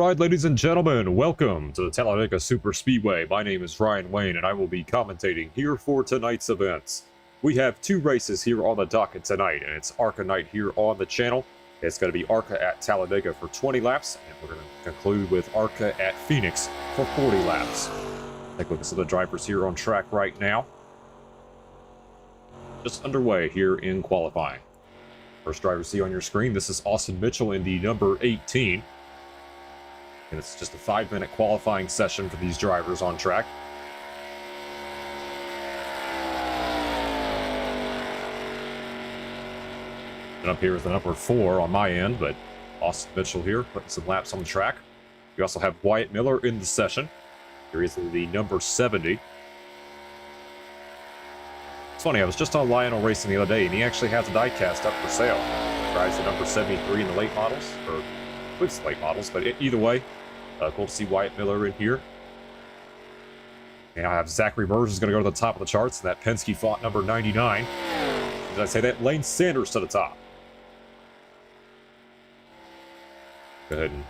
Alright, ladies and gentlemen, welcome to the Talladega Super Speedway. My name is Ryan Wayne, and I will be commentating here for tonight's events. We have two races here on the docket tonight, and it's ARCA night here on the channel. It's going to be ARCA at Talladega for 20 laps, and we're going to conclude with ARCA at Phoenix for 40 laps. Take a look at some of the drivers here on track right now. Just underway here in qualifying. First driver see on your screen, this is Austin Mitchell in the number 18. And it's just a 5-minute qualifying session for these drivers on track. And up here is the number 4 on my end, but Austin Mitchell here putting some laps on the track. We also have Wyatt Miller in the session. Here is the number 70. It's funny, I was just on Lionel Racing the other day, and he actually has a diecast up for sale. Drives the number 73 in the late models, or it's late models, but either way, cool to see Wyatt Miller in here. And I have Zachary Mers is going to go to the top of the charts, and that Penske font number 99. Did I say that? Lane Sanders to the top. Go ahead and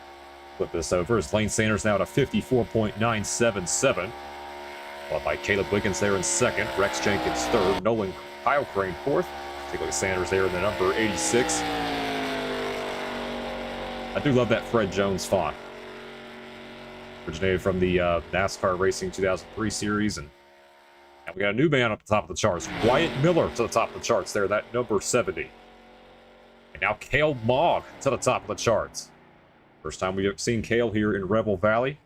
flip this over. It's Lane Sanders now at a 54.977. Followed by Caleb Wiggins there in second. Rex Jenkins third. Kyle Crane fourth. Take a look at Sanders there in the number 86. I do love that Fred Jones font. Originated from the NASCAR Racing 2003 series. And we got a new man up the top of the charts. Wyatt Miller to the top of the charts there, that number 70. And now Cale Mogg to the top of the charts. First time we've seen Cale here in Rebel Valley.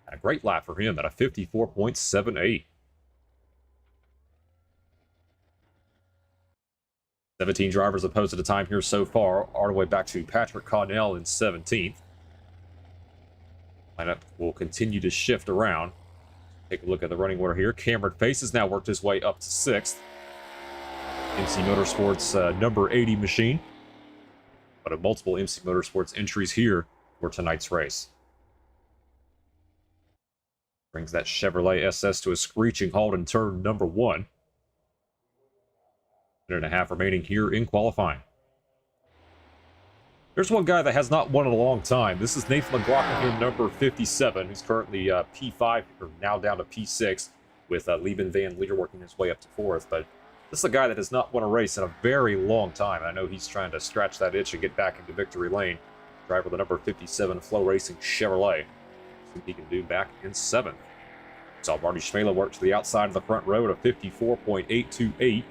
And a great lap for him at a 54.78. 17 drivers opposed at a time here so far, all the way back to Patrick Connell in 17th. Lineup will continue to shift around. Take a look at the running order here. Cameron Pace has now worked his way up to 6th. MC Motorsports number 80 machine. But a multiple MC Motorsports entries here for tonight's race. Brings that Chevrolet SS to a screeching halt in turn number 1. Minute and a half remaining here in qualifying. There's one guy that has not won in a long time. This is Nathan McLaughlin here, number 57, who's currently P5, or now down to P6, with Lieben Van Leer working his way up to 4th. But this is a guy that has not won a race in a very long time. I know he's trying to scratch that itch and get back into victory lane. Driver with the number 57 Flow Racing Chevrolet. See what he can do back in 7th. Saw Marty Schmela work to the outside of the front row at a 54.828.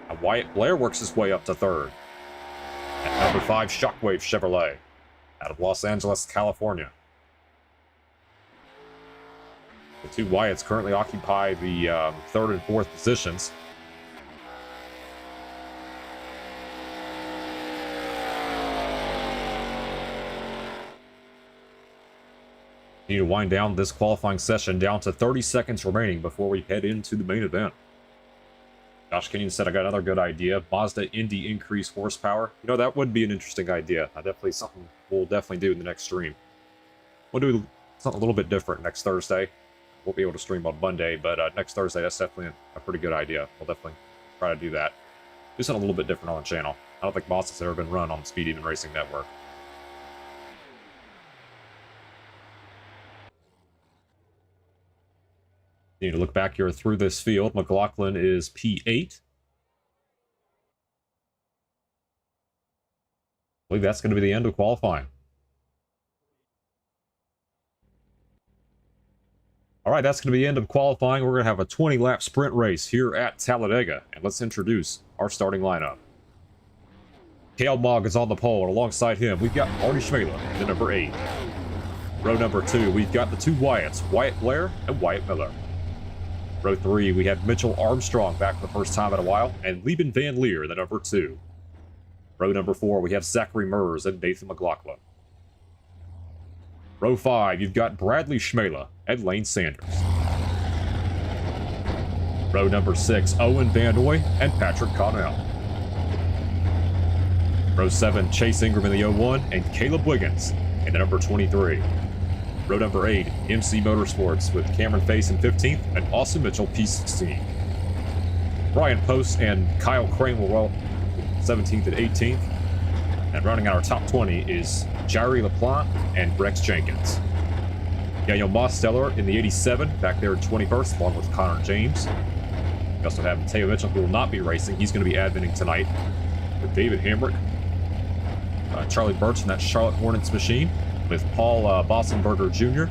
Now Wyatt Blair works his way up to 3rd. At number 5, Shockwave Chevrolet, out of Los Angeles, California. The two Wyatts currently occupy the 3rd and 4th positions. Need to wind down this qualifying session down to 30 seconds remaining before we head into the main event. Josh Kenyon said, I got another good idea. Mazda Indy increase horsepower. You know, that would be an interesting idea. Something we'll definitely do in the next stream. We'll do something a little bit different next Thursday. Won't be able to stream on Monday, but next Thursday, that's definitely a pretty good idea. We'll definitely try to do that. Do something a little bit different on the channel. I don't think Mazda's ever been run on the Speed Demon Racing Network. You need to look back here through this field. McLaughlin is P8. I believe that's going to be the end of qualifying. All right, that's going to be the end of qualifying. We're going to have a 20-lap sprint race here at Talladega. And let's introduce our starting lineup. Cale Mogg is on the pole, and alongside him, we've got Marty Schmela in the number 8. Row number 2, we've got the two Wyatts, Wyatt Blair and Wyatt Miller. Row 3, we have Mitchell Armstrong back for the first time in a while, and Lieben Van Leer, the number 2. Row number 4, we have Zachary Mers and Nathan McLaughlin. Row 5, you've got Bradley Schmela and Lane Sanders. Row number 6, Owen Van Noy and Patrick Connell. Row 7, Chase Ingram in the 01 and Caleb Wiggins in the number 23. Row number 8, MC Motorsports with Cameron Pace in 15th and Austin Mitchell P16. Brian Post and Kyle Crane will roll 17th and 18th. And rounding out our top 20 is Jerry LaPlante, and Rex Jenkins. Daniel Mosteller in the 87, back there in 21st, along with Connor James. We also have Mateo Mitchell, who will not be racing. He's going to be adminning tonight with David Hamrick. Charlie Birch in that Charlotte Hornets machine with Paul Bossenberger Jr.,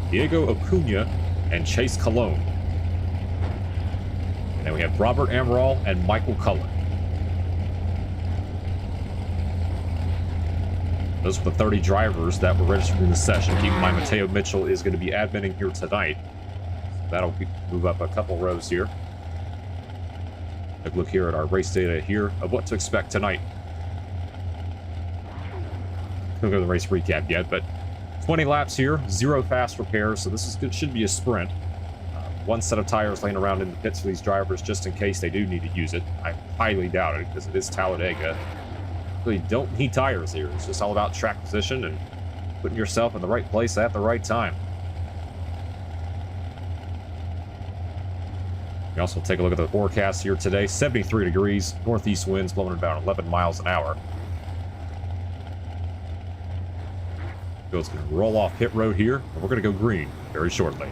Diego Acuna, and Chase Cologne. And then we have Robert Amaral and Michael Cullen. Those were the 30 drivers that were registered in the session. Keep in mind, Mateo Mitchell is going to be adminning here tonight. That'll move up a couple rows here. Take a look here at our race data here of what to expect tonight. Don't go to the race recap yet, but 20 laps here, 0 fast repairs, so this should be a sprint. One set of tires laying around in the pits for these drivers just in case they do need to use it. I highly doubt it because it is Talladega. You don't need tires here. It's just all about track position and putting yourself in the right place at the right time. We also take a look at the forecast here today. 73 degrees, northeast winds blowing about 11 miles an hour. It's going to roll off pit road here, and we're going to go green very shortly.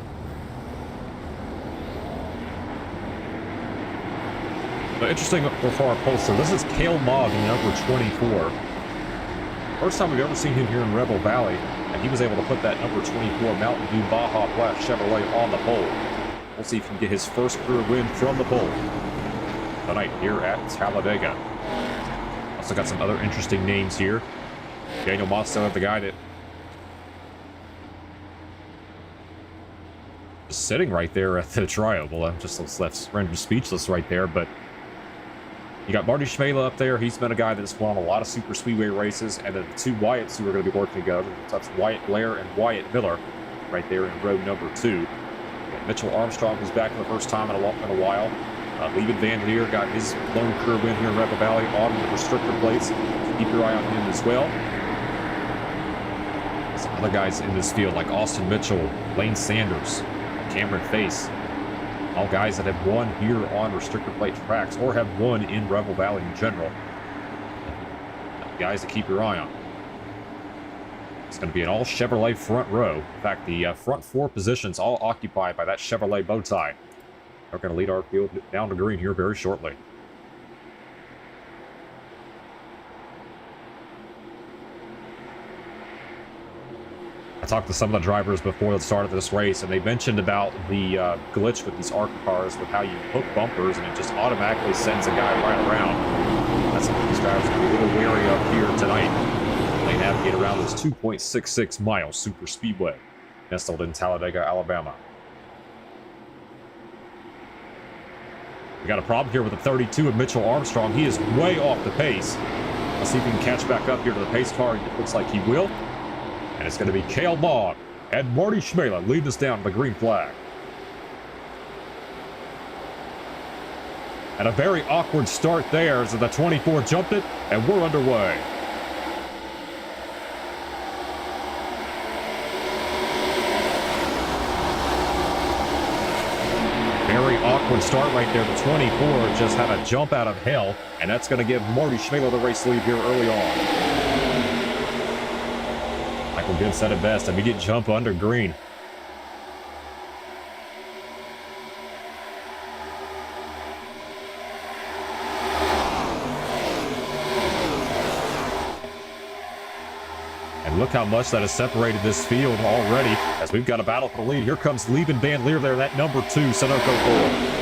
So interesting for our pollster, this is Cale Mogg, number 24. First time we've ever seen him here in Rebel Valley, and he was able to put that number 24 Mountain Dew Baja Blast Chevrolet on the pole. We'll see if he can get his first career win from the pole tonight here at Talladega. Also got some other interesting names here. Daniel Mosteller, the guy that is sitting right there at the trioval. I'm just left rendered speechless right there, but you got Marty Schmela up there. He's been a guy that's won a lot of super speedway races, and then the two Wyatts who are going to be working together. So that's Wyatt Blair and Wyatt Miller right there in row number 2. Mitchell Armstrong, who's back for the first time in a while. Lieben Van Leer got his lone career win here in Rebel Valley on the restrictor plates. So keep your eye on him as well. Some other guys in this field like Austin Mitchell, Lane Sanders, Cameron Face. All guys that have won here on restrictor plate tracks or have won in Rebel Valley in general. Guys to keep your eye on. It's going to be an all Chevrolet front row. In fact, the front 4 positions all occupied by that Chevrolet bow tie. We're going to lead our field down to green here very shortly. I talked to some of the drivers before the start of this race, and they mentioned about the glitch with these ARCA cars with how you hook bumpers and it just automatically sends a guy right around. That's something these drivers will be a little wary of here tonight. They navigate around this 2.66 mile super speedway nestled in Talladega, Alabama. We got a problem here with the 32 of Mitchell Armstrong. He is way off the pace. Let's see if he can catch back up here to the pace car. It looks like he will. And it's going to be Cale Mogg and Marty Schmela leading us down to the green flag. And a very awkward start there as the 24 jumped it, and we're underway. Very awkward start right there. The 24 just had a jump out of hell, and that's going to give Marty Schmela the race lead here early on. Michael Good said it best, immediate jump under green. And look how much that has separated this field already as we've got a battle for the lead. Here comes Lieben Van Leer there, that number 2 Sunoco 4.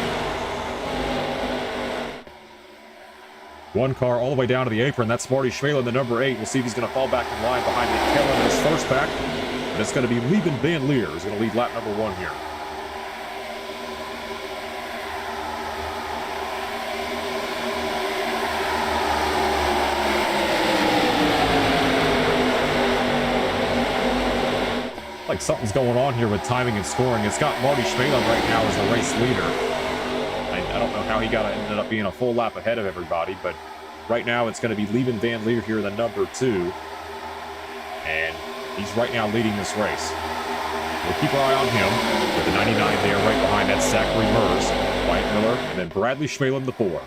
One car all the way down to the apron. That's Marty Schmela, the number 8. We'll see if he's going to fall back in line behind McKellen in his first pack. And it's going to be Lieben Van Leer who's going to lead lap number 1 here. Like something's going on here with timing and scoring. It's got Marty Schmela right now as the race leader. I don't know how he ended up being a full lap ahead of everybody, but right now it's going to be Lieben Van Leer here, the number 2. And he's right now leading this race. We'll keep our eye on him with the 99 there right behind that Zachary Mers, Wyatt Miller, and then Bradley Schmela in the 4.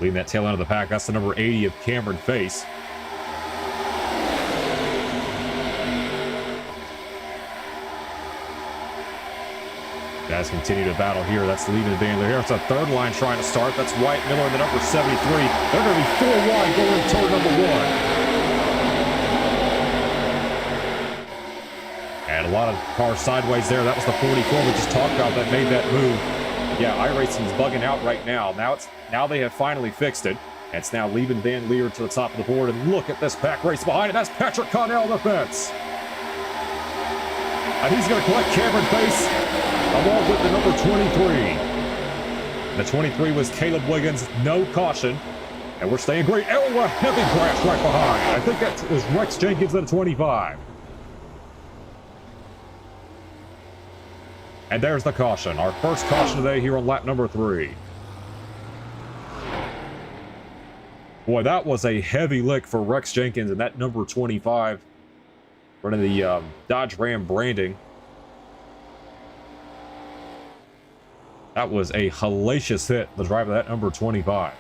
Leading that tail end of the pack, that's the number 80 of Cameron Face. Guys continue to battle here. That's leaving Van Leer. It's a third line trying to start. That's Wyatt Miller in the number 73. They're going to be 4 wide going into turn number 1. And a lot of cars sideways there. That was the 44 we just talked about that made that move. Yeah, iRacing's bugging out right now. Now they have finally fixed it. It's now leaving Van Leer to the top of the board. And look at this pack race behind it. That's Patrick Connell in the fence. And he's going to collect Cameron Face along with the number 23. The 23 was Caleb Wiggins. No caution. And we're staying great. Oh, a heavy crash right behind. I think that was Rex Jenkins at a 25. And there's the caution. Our first caution today here on lap number 3. Boy, that was a heavy lick for Rex Jenkins and that number 25. Running the Dodge Ram branding. That was a hellacious hit, the driver of that number 25.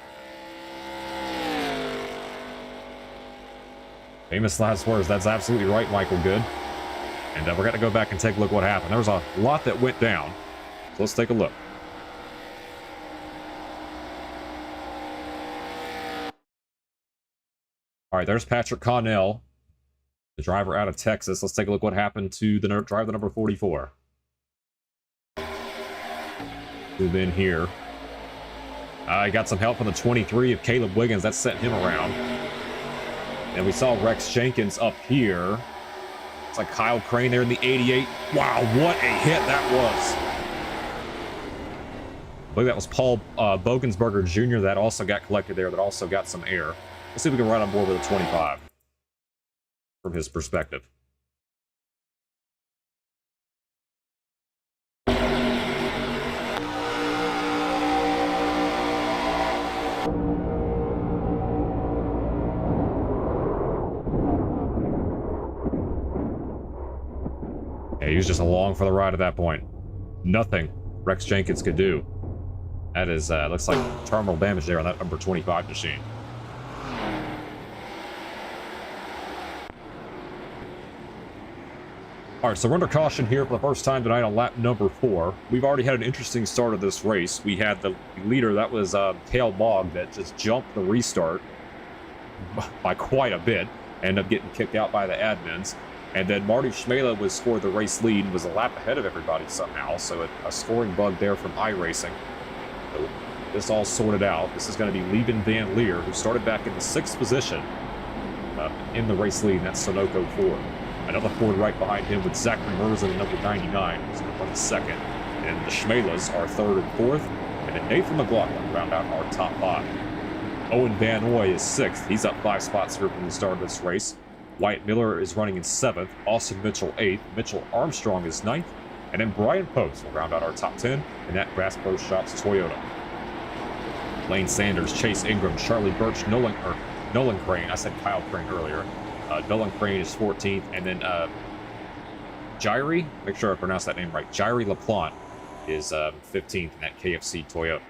Famous last words. That's absolutely right, Michael Good. And we're going to go back and take a look at what happened. There was a lot that went down. So let's take a look. All right, there's Patrick Connell, the driver out of Texas. Let's take a look what happened to the driver, the number 44. Move in here. I got some help from the 23 of Caleb Wiggins. That sent him around. And we saw Rex Jenkins up here. It's like Kyle Crane there in the 88. Wow, what a hit that was. I believe that was Paul Bogensberger Jr. that also got collected there, that also got some air. Let's see if we can run on board with a 25 from his perspective. Yeah, he was just along for the ride at that point. Nothing Rex Jenkins could do. That is, looks like terminal damage there on that number 25 machine. All right, so we're under caution here for the first time tonight on lap number 4. We've already had an interesting start of this race. We had the leader, that was Cale Bogg, that just jumped the restart by quite a bit. Ended up getting kicked out by the admins. And then Marty Schmela was scored the race lead, was a lap ahead of everybody somehow. So a scoring bug there from iRacing. So this all sorted out. This is going to be Lieben Van Leer, who started back in the 6th position in the race lead, and that's Sunoco Ford. Another Ford right behind him with Zachary Merza, the number 99, who's going to run 2nd. And the Schmelas are 3rd and 4th. And then Nathan McLaughlin round out our top 5. Owen Van Ooy is 6th. He's up 5 spots here from the start of this race. Wyatt Miller is running in 7th. Austin Mitchell 8th. Mitchell Armstrong is 9th. And then Brian Post will round out our top 10. And that Bass Pro Shops Toyota. Lane Sanders, Chase Ingram, Charlie Birch, Nolan Crane. I said Kyle Crane earlier. Nolan Crane is 14th. And then Jairi, make sure I pronounce that name right. Jairi LaPlante is 15th in that KFC Toyota.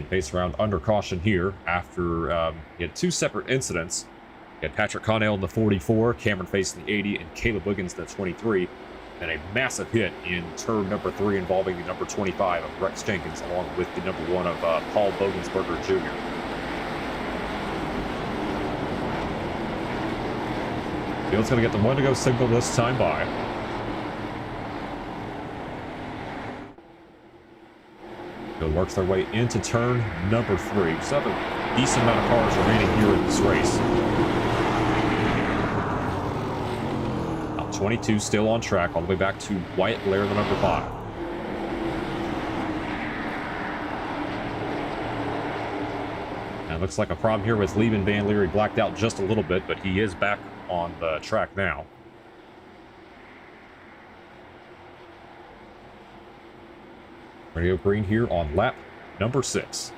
Pace around under caution here after he had 2 separate incidents. He had Patrick Connell in the 44, Cameron Face in the 80, and Caleb Wiggins in the 23. And a massive hit in turn number 3 involving the number 25 of Rex Jenkins, along with the number 1 of Paul Bogensberger Jr. Field's going to get the 1-to-go signal this time by. Field works their way into turn number 3. So have a decent amount of cars remaining here in this race. 22 still on track, all the way back to Wyatt Blair, the number 5. And it looks like a problem here with Lieben Van Leer. He blacked out just a little bit, but he is back on the track now. Radio green here on lap number 6.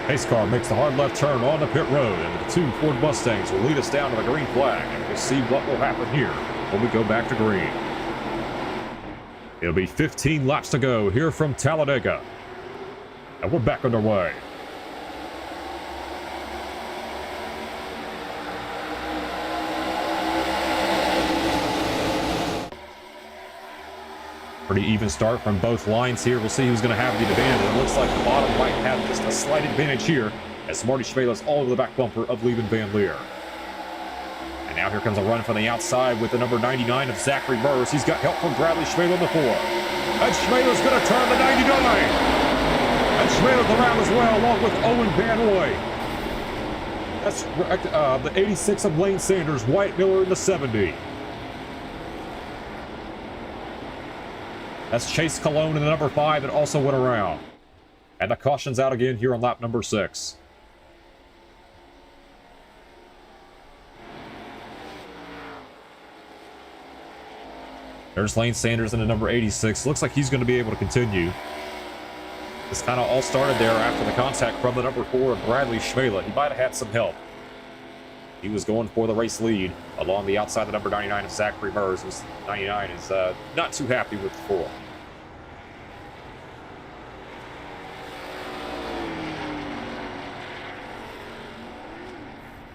Pace car makes the hard left turn on the pit road, and the 2 Ford Mustangs will lead us down to the green flag, and we'll see what will happen here when we go back to green. It'll be 15 laps to go here from Talladega. And we're back underway. Pretty even start from both lines here. We'll see who's going to have the advantage. It looks like the bottom right have just a slight advantage here as Marty Schmela's all over the back bumper of Lieben Van Leer. And now here comes a run from the outside with the number 99 of Zachary Murs. He's got help from Bradley Schmela in the 4. And Schmela's going to turn the 99. And Schmela's around as well, along with Owen Van Roy. That's the 86 of Lane Sanders, Wyatt Miller in the 70. That's Chase Cologne in the number 5 that also went around. And the caution's out again here on lap number 6. There's Lane Sanders in the number 86. Looks like he's going to be able to continue. This kind of all started there after the contact from the number 4 of Bradley Schmela. He might have had some help. He was going for the race lead along the outside of the number 99 of Zachary Murs. This 99 is not too happy with the 4.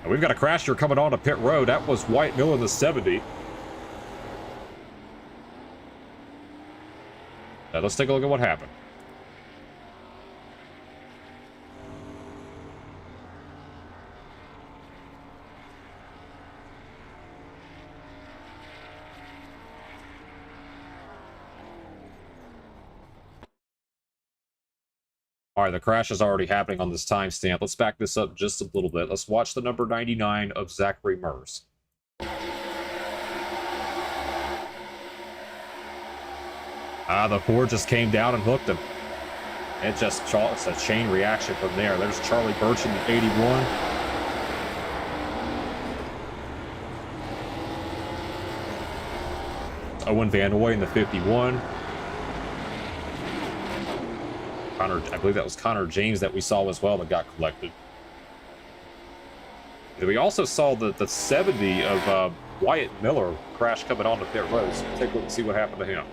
And we've got a crash here coming on to pit road. That was Wyatt Miller in the 70. Now let's take a look at what happened. All right, the crash is already happening on this timestamp. Let's back this up just a little bit. Let's watch the number 99 of Zachary Murs. The 4 just came down and hooked him. It's a chain reaction from there. There's Charlie Birch in the 81. Owen Van Roy in the 51. I believe that was Connor James that we saw as well that got collected. And we also saw the 70 of Wyatt Miller crash coming onto pit road. So take a look and see what happened to him.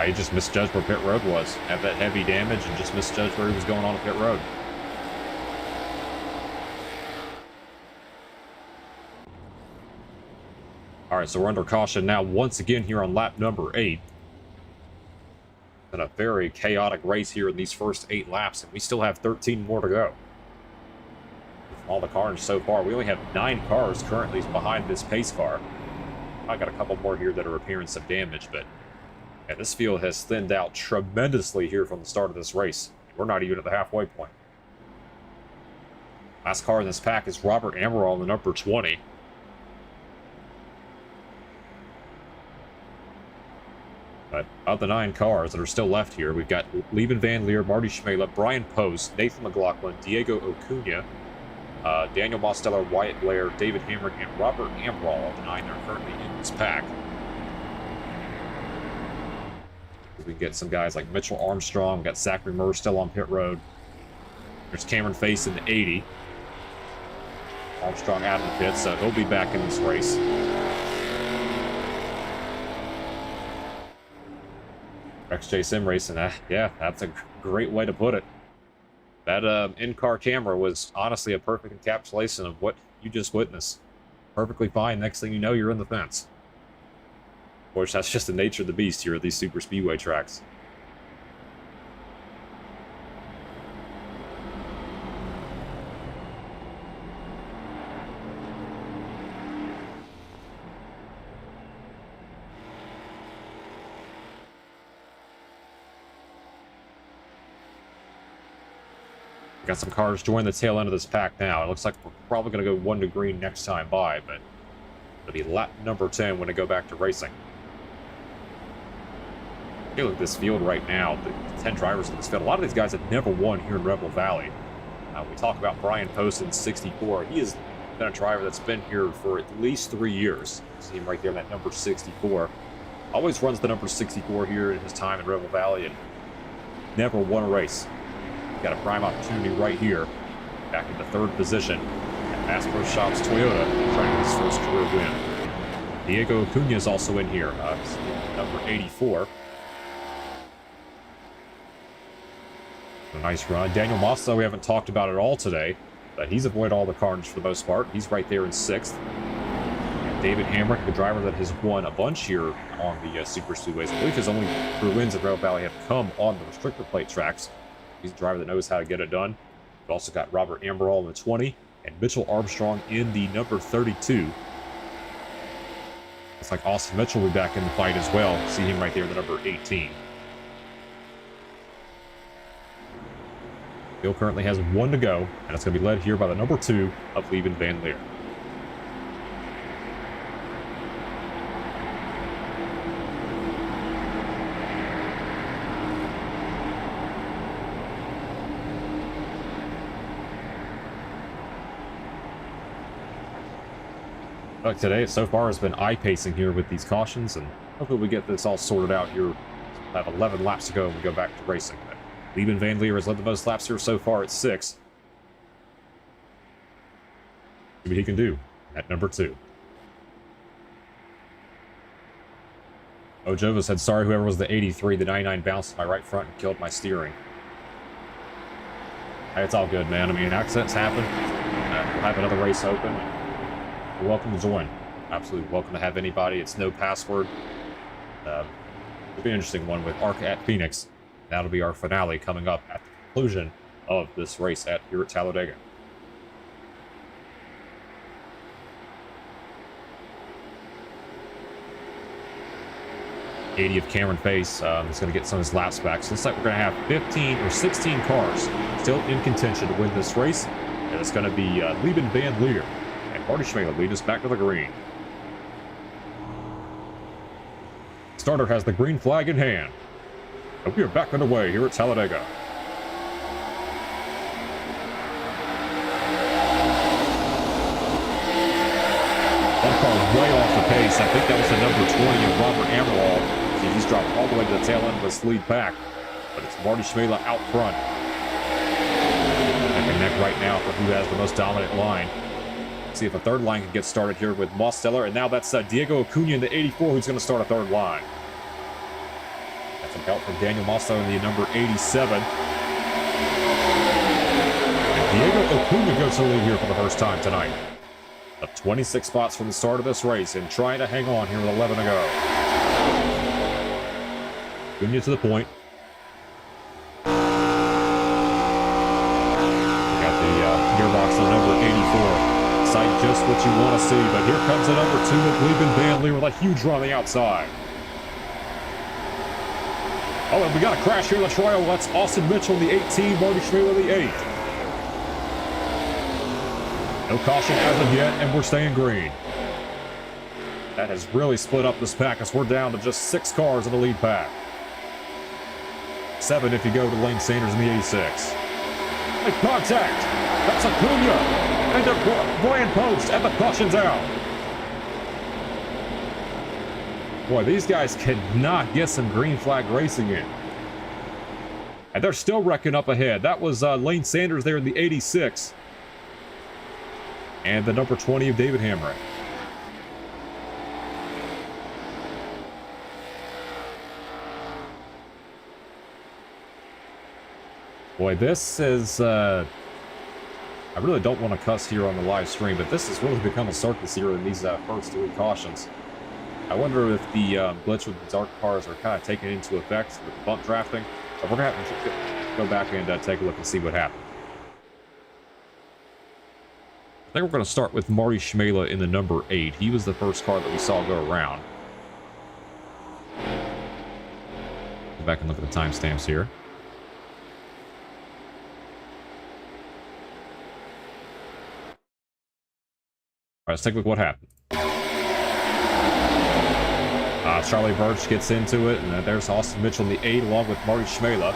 He just misjudged where pit road was. Had that heavy damage and just misjudged where he was going on a pit road. All right, so we're under caution now once again here on lap number 8. And a very chaotic race here in these first 8 laps, and we still have 13 more to go. With all the cars so far, we only have 9 cars currently behind this pace car. I got a couple more here that are appearing some damage, but yeah, this field has thinned out tremendously here from the start of this race. We're not even at the halfway point. Last car in this pack is Robert Amaral in the number 20. But of the 9 cars that are still left here, we've got Lieben Van Leer, Marty Schmela, Brian Post, Nathan McLaughlin, Diego Acuna, Daniel Mosteller, Wyatt Blair, David Hamrick, and Robert Amaral of the 9 that are currently in this pack. We get some guys like Mitchell Armstrong. We've got Zachary Murs still on pit road. There's Cameron Face in the 80. Armstrong out of the pit, so he'll be back in this race. XJ Sim Racing, yeah, that's a great way to put it. That in-car camera was honestly a perfect encapsulation of what you just witnessed. Perfectly fine. Next thing you know, you're in the fence. Of course, that's just the nature of the beast here at these super speedway tracks. Got some cars joining the tail end of this pack now. It looks like we're probably going to go 1 to green next time by, but it'll be lap number 10 when I go back to racing. Hey, look at this field right now. The 10 drivers in this field. A lot of these guys have never won here in Rebel Valley. We talk about Brian Post in 64. He is been a driver that's been here for at least 3 years. See him right there, that number 64. Always runs the number 64 here in his time in River Valley and never won a race. Got a prime opportunity right here, back in the 3rd position at Bass Pro Shops Toyota, trying to get his first career win. Diego Acuna is also in here, number 84. A nice run. Daniel Moss, though, we haven't talked about at all today, but he's avoided all the carnage for the most part. He's right there in 6th. And David Hamrick, the driver that has won a bunch here on the Super Speedways. I believe his only career wins at River Valley have come on the restrictor plate tracks. He's a driver that knows how to get it done. We've also got Robert Amaral in the 20 and Mitchell Armstrong in the number 32. Looks like Austin Mitchell will be back in the fight as well. See him right there in the number 18. Bill currently has 1 to go, and it's going to be led here by the number 2 of Lieben Van Leer. But today, so far, has been eye-pacing here with these cautions, and hopefully we get this all sorted out here. We'll have 11 laps to go and we go back to racing. But Lieben Van Leer has led the most laps here so far at 6. See what he can do at number 2. Ojova said, sorry, whoever was the 83, the 99 bounced my right front and killed my steering. Hey, it's all good, man. I mean, accidents happen. We'll have another race open. You're welcome to join. Absolutely welcome to have anybody. It's no password. It'll be an interesting one with ARCA at Phoenix. That'll be our finale coming up at the conclusion of this race here at Talladega. 80 of Cameron Pace is going to get some of his laps back. So it looks like we're going to have 15 or 16 cars still in contention to win this race. And it's going to be Lieben Van Leer and Marty Schmela lead us back to the green. Starter has the green flag in hand. And we are back underway here at Talladega. That car way off the pace. I think that was the number 20 of Robert Amaral. See, he's dropped all the way to the tail end of this lead pack. But it's Marty Schmela out front. Neck and neck right now for who has the most dominant line. See if a third line can get started here with Mosteller. And now that's Diego Acuna in the 84 who's going to start a third line. That's some help from Daniel Mosteller in the number 87. And Diego Acuna goes to the lead here for the first time tonight. Up 26 spots from the start of this race and trying to hang on here with 11 to go. Acuna to the point. We got the gearbox on number 84. Sight just what you want to see, but here comes the number 2 of Lieben Van Leer with a huge run on the outside. Oh, and we got a crash here in the trial. That's Austin Mitchell in the 18, Marty Schmela in the 8. No caution as of yet, and we're staying green. That has really split up this pack as we're down to just 6 cars in the lead pack. 7 if you go to Lane Sanders in the 86. And contact! That's Acuna! And they're Brian Post, and the caution's out. Boy, these guys cannot get some green flag racing in. And they're still wrecking up ahead. That was Lane Sanders there in the 86. And the number 20 of David Hamrick. Boy, this is... I really don't want to cuss here on the live stream, but this has really become a circus here in these first 3 cautions. I wonder if the glitch with the dark cars are kind of taken into effect with the bump drafting. So we're going to have to go back and take a look and see what happened. I think we're going to start with Marty Schmela in the number 8. He was the first car that we saw go around. Go back and look at the timestamps here. All right, let's take a look at what happened. Charlie Birch gets into it, and there's Austin Mitchell in the 8 along with Marty Schmela.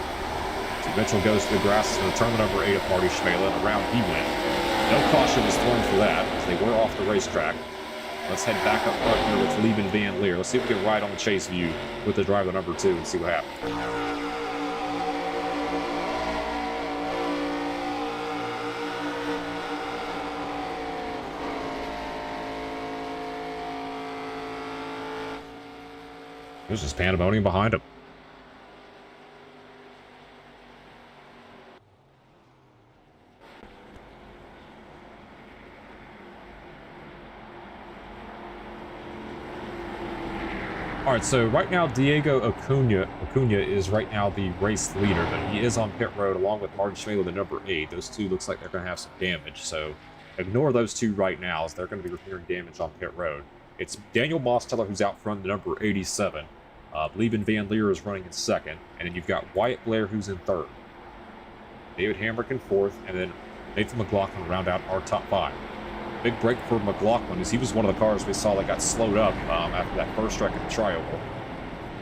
So Mitchell goes to the grass to return the number 8 of Marty Schmela, and around he went. No caution was thrown for that, as they were off the racetrack. Let's head back up front here with Lieben Van Leer. Let's see if we can ride on the chase view with the driver number 2 and see what happens. There's just pandemonium behind him. All right, so right now Diego Acuna is right now the race leader, but he is on pit road along with Martin Schmele, the number 8. Those two looks like they're going to have some damage, so ignore those two right now, as they're going to be repairing damage on pit road. It's Daniel Mosteller who's out front, the number 87. Lieben Van Leer is running in second, and then you've got Wyatt Blair who's in third. David Hamrick in fourth, and then Nathan McLaughlin round out our top 5. Big break for McLaughlin, as he was one of the cars we saw that got slowed up after that first wreck in the trioval.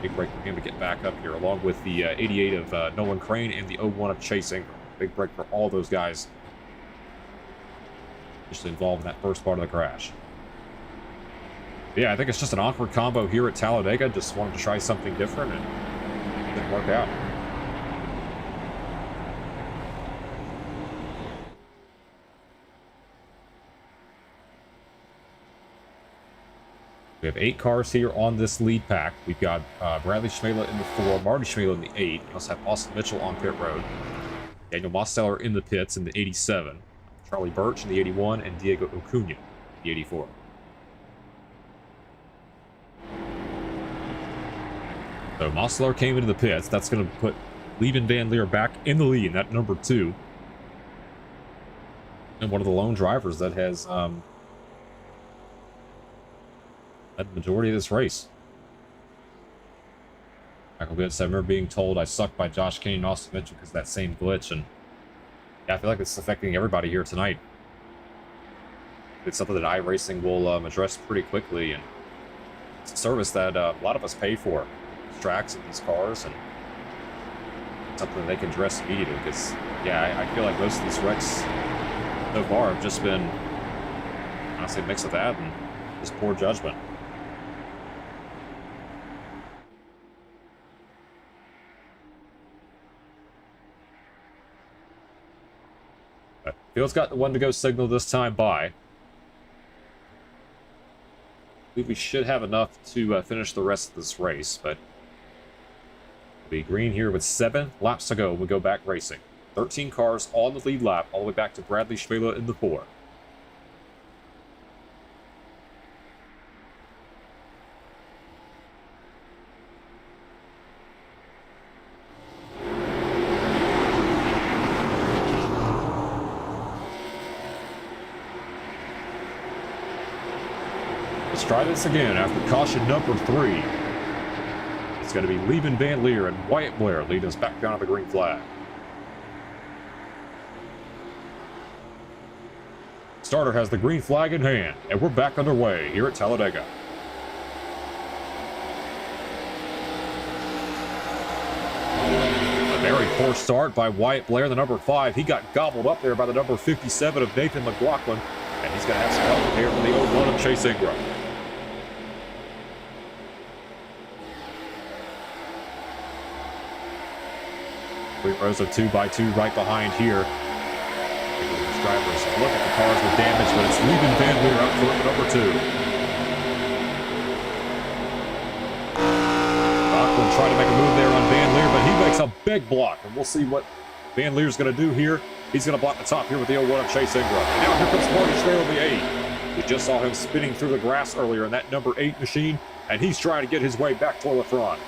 Big break for him to get back up here, along with the 88 of Nolan Crane and the 01 of Chase Ingram. Big break for all those guys just involved in that first part of the crash. Yeah, I think it's just an awkward combo here at Talladega. Just wanted to try something different, and it didn't work out. We have 8 cars here on this lead pack. We've got Bradley Schmele in the 4, Marty Schmele in the 8. We also have Austin Mitchell on pit road, Daniel Mosteller in the pits in the 87, Charlie Birch in the 81, and Diego Acuna in the 84. So Mosteller came into the pits. That's going to put Lieben Van Leer back in the lead, that number 2. And one of the lone drivers that has led the majority of this race. Michael Goetz, I remember being told I sucked by Josh Kane and Austin Mitchell because of that same glitch, and yeah, I feel like it's affecting everybody here tonight. It's something that iRacing will address pretty quickly, and it's a service that a lot of us pay for. Tracks of these cars, and something they can address immediately, because yeah, I feel like most of these wrecks so far have just been, honestly, a mix of that and just poor judgment. But Field's got the one to go signal this time by. I believe we should have enough to finish the rest of this race, but be green here with 7 laps to go. We go back racing. 13 cars on the lead lap, all the way back to Bradley Schmele in the 4. Let's try this again after caution number 3. It's going to be Lieben Van Leer and Wyatt Blair lead us back down to the green flag. Starter has the green flag in hand, and we're back underway here at Talladega. A very poor start by Wyatt Blair, the number 5. He got gobbled up there by the number 57 of Nathan McLaughlin, and he's going to have some help here from the 01 of Chase Ingram. 3 rows of 2x2 right behind here. These drivers look at the cars with damage, but it's Lieben Van Leer up for number 2. Rockland trying to make a move there on Van Leer, but he makes a big block, and we'll see what Van Leer's going to do here. He's going to block the top here with the 01 of Chase Ingram. And now here comes Marty Schmele on the 8. We just saw him spinning through the grass earlier in that number 8 machine, and he's trying to get his way back toward the front.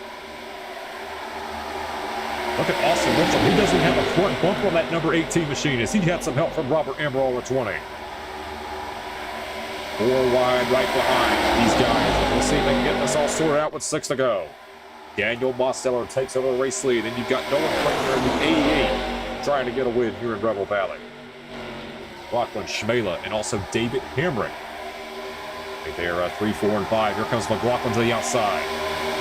Look at Austin Mitchell. He doesn't have a front bump on that number 18 machine, as he had some help from Robert Amaral at 20. 4 wide right behind these guys. We'll see if they can get this all sorted out with 6 to go. Daniel Mosteller takes over the race lead, and you've got Nolan Kramer in the 88 trying to get a win here in Rebel Valley. Lachlan Schmele and also David Hamrick. They're 3, 4, and 5. Here comes McLaughlin to the outside.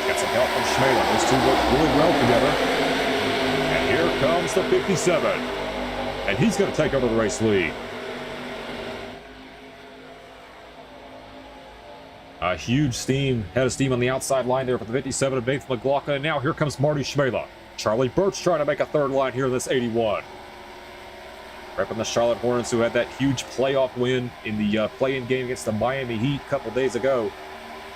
Got some help from Schmele. Those two work really well together. Here comes the 57, and he's going to take over the race lead. A huge head of steam on the outside line there for the 57 of Nathan McLaughlin. And now here comes Marty Schmela. Charlie Birch trying to make a third line here in this 81. Repping the Charlotte Hornets, who had that huge playoff win in the play-in game against the Miami Heat a couple days ago.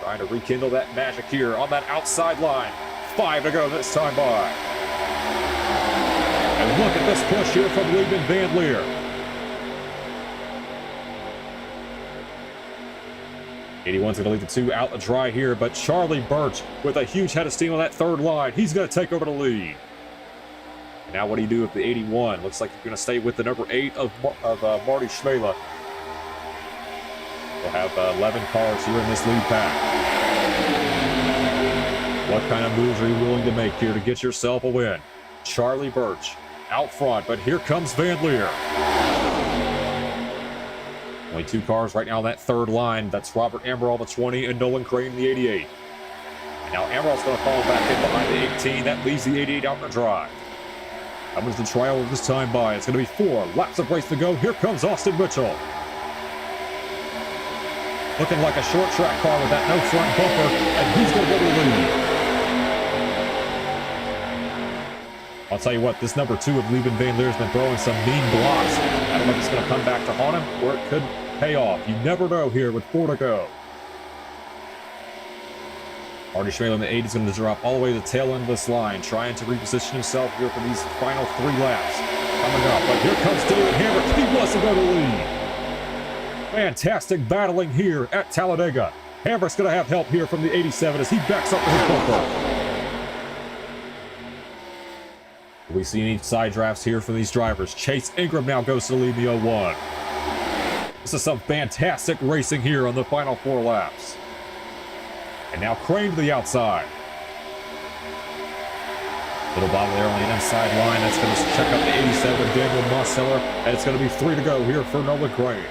Trying to rekindle that magic here on that outside line. 5 to go this time by. And look at this push here from Liebman Van Leer. 81's going to leave the 2 out to dry here, but Charlie Birch with a huge head of steam on that third line. He's going to take over the lead. And now what do you do with the 81? Looks like you're going to stay with the number 8 of Marty Schmela. We'll have 11 cars here in this lead pack. What kind of moves are you willing to make here to get yourself a win? Charlie Birch out front, but here comes Van Leer. Only 2 cars right now on that third line. That's Robert Amaral, the 20, and Nolan Crane, the 88. And now Amaral's going to fall back in behind the 18. That leaves the 88 out to dry. How much the trial this time by? It's going to be 4 laps of race to go. Here comes Austin Mitchell. Looking like a short track car with that no front bumper, and he's going to go to the lead. I'll tell you what, this number 2 of Liebman Van Leer has been throwing some mean blocks. I don't know if it's going to come back to haunt him, or it could pay off. You never know here with 4 to go. Marty Schmela in the 8 is going to drop all the way to the tail end of this line, trying to reposition himself here for these final 3 laps. Coming up, but here comes David Hamrick. He wants to go to the lead. Fantastic battling here at Talladega. Hamrick's going to have help here from the 87 as he backs up to his bumper. We see any side drafts here for these drivers. Chase Ingram now goes to the lead in the 01. This is some fantastic racing here on the final 4 laps. And now Crane to the outside. Little bottle there on the inside line. That's going to check out the 87, Daniel Mosseller. And it's going to be 3 to go here for Nolan Crane.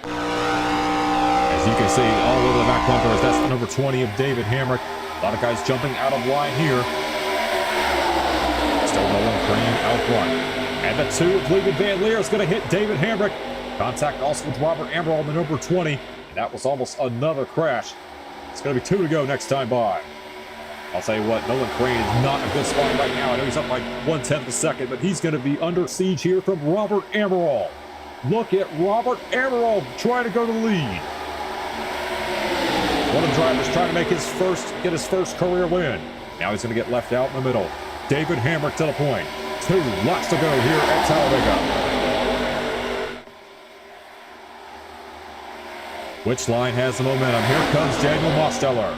As you can see, all over the back bumpers, that's the number 20 of David Hamrick. A lot of guys jumping out of line here. Still Nolan Crane out front. And the 2 of Liebman Van Leer is going to hit David Hamrick. Contact also with Robert Amaral, the number 20. And that was almost another crash. It's going to be 2 to go next time by. I'll tell you what, Nolan Crane is not in a good spot right now. I know he's up like 1/10 of a second, but he's going to be under siege here from Robert Amaral. Look at Robert Amaral trying to go to the lead. One of the drivers trying to make get his first career win. Now he's going to get left out in the middle. David Hamrick to the point. 2 laps to go here at Talladega. Which line has the momentum? Here comes Daniel Mosteller.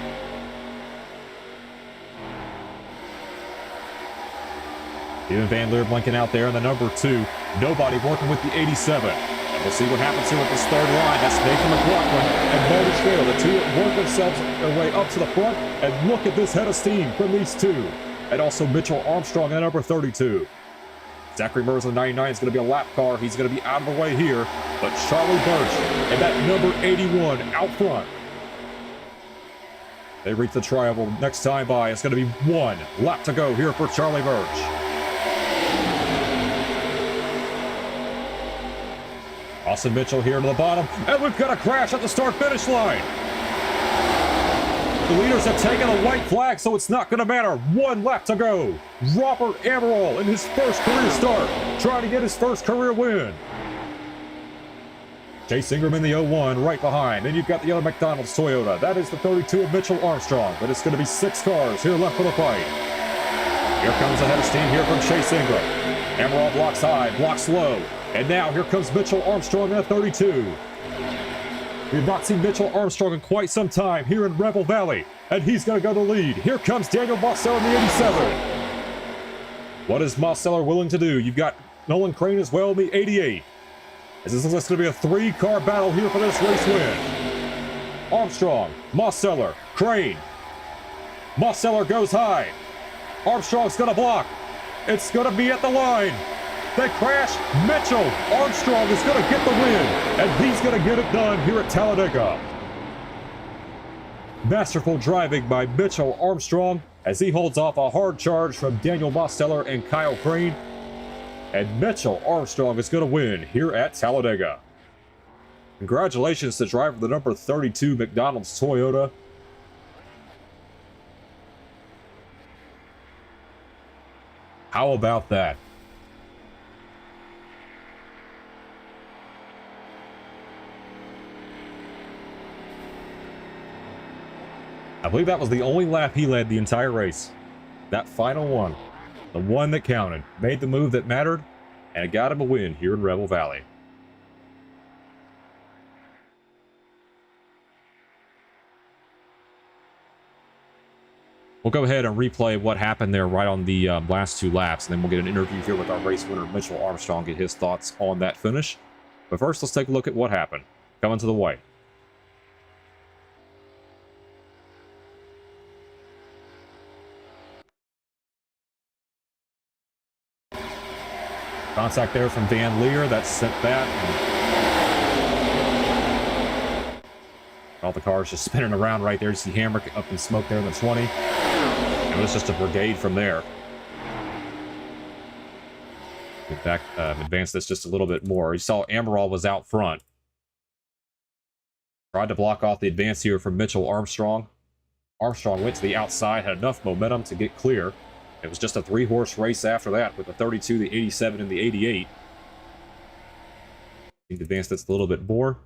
Liebman Van Leer blinking out there in the number 2. Nobody working with the 87. And we'll see what happens here with this third line. That's Nathan McLaughlin and Marty Schmela. The 2 work themselves their way up to the front. And look at this head of steam from these 2. And also Mitchell Armstrong at number 32. Zachary Mers on the 99 is going to be a lap car. He's going to be out of the way here. But Charlie Birch and that number 81 out front. They reach the triangle next time by. It's going to be 1 lap to go here for Charlie Birch. Austin Mitchell here to the bottom. And we've got a crash at the start-finish line. The leaders have taken a white flag, so it's not going to matter. 1 lap to go. Robert Amaral in his first career start, trying to get his first career win. Chase Ingram in the 01 right behind. Then you've got the other McDonald's Toyota. That is the 32 of Mitchell Armstrong, but it's going to be 6 cars here left for the fight. Here comes the head of steam here from Chase Ingram. Amaral blocks high, blocks low. And now here comes Mitchell Armstrong in the 32. We've not seen Mitchell Armstrong in quite some time here in Rebel Valley. And he's going to go to the lead. Here comes Daniel Mosseller in the 87. What is Mosseller willing to do? You've got Nolan Crane as well in the 88. As this looks like it's going to be a 3-car battle here for this race win. Armstrong, Mosseller, Crane. Mosseller goes high. Armstrong's going to block. It's going to be at the line. They crash. Mitchell Armstrong is going to get the win, and he's going to get it done here at Talladega. Masterful driving by Mitchell Armstrong as he holds off a hard charge from Daniel Mosseller and Kyle Crane. And Mitchell Armstrong is going to win here at Talladega. Congratulations to driver the number 32 McDonald's Toyota. How about that? I believe that was the only lap he led the entire race. That final one. The one that counted. Made the move that mattered, and it got him a win here in Rebel Valley. We'll go ahead and replay what happened there right on the last 2 laps, and then we'll get an interview here with our race winner, Mitchell Armstrong, get his thoughts on that finish. But first, let's take a look at what happened. Coming to the white. Contact there from Van Leer. That sent that. All the cars just spinning around right there. You see Hammer up in smoke there in the 20. It was just a brigade from there. In fact, advance this just a little bit more. You saw Amaral was out front. Tried to block off the advance here from Mitchell Armstrong. Armstrong went to the outside, had enough momentum to get clear. It was just a 3-horse race after that with the 32, the 87, and the 88. Need to advance this a little bit more.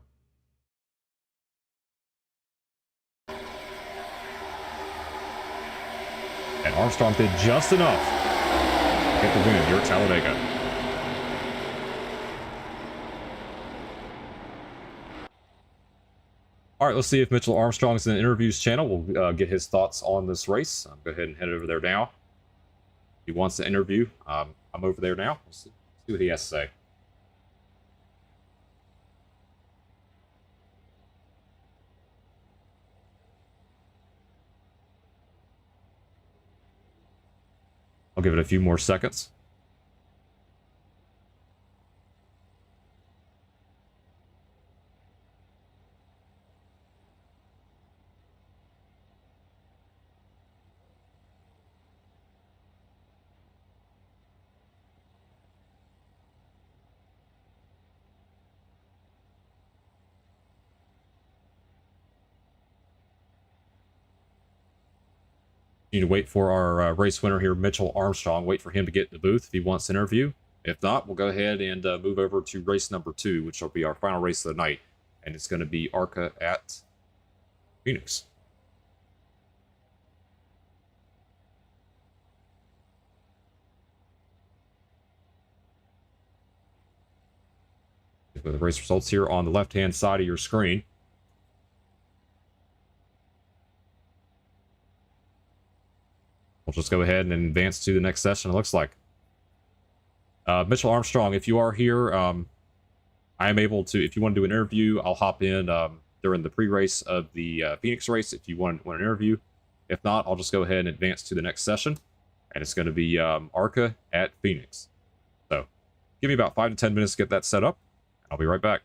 And Armstrong did just enough to get the win here at Talladega. All right, let's see if Mitchell Armstrong's in the interviews channel. We'll get his thoughts on this race. I'll go ahead and head over there now. If he wants to interview, I'm over there now. We'll see what he has to say. I'll give it a few more seconds. Need to wait for our race winner here, Mitchell Armstrong. Wait for him to get in the booth if he wants to interview. If not, we'll go ahead and move over to race number 2, which will be our final race of the night. And it's going to be ARCA at Phoenix. With the race results here on the left-hand side of your screen. We'll just go ahead and advance to the next session, it looks like. Mitchell Armstrong, if you are here, I am able to, if you want to do an interview, I'll hop in during the pre-race of the Phoenix race if you want an interview. If not, I'll just go ahead and advance to the next session. And it's going to be ARCA at Phoenix. So, give me about 5 to 10 minutes to get that set up. I'll be right back.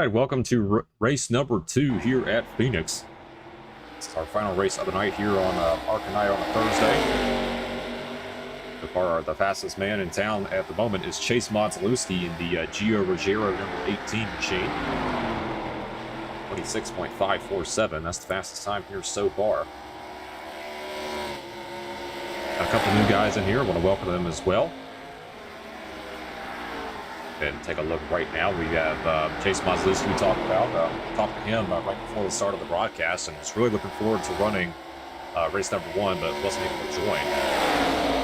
right, welcome to race number 2 here at Phoenix. It's our final race of the night here on ARCA night on a Thursday. So far, the fastest man in town at the moment is Chase Modzalewski in the Gio Ruggiero number 18 machine. 26.547, that's the fastest time here so far. Got a couple new guys in here, I want to welcome them as well. And take a look right now. We have Chase Modzalewski we talked about. Talked to him right before the start of the broadcast, and was really looking forward to running race number 1, but wasn't able to join.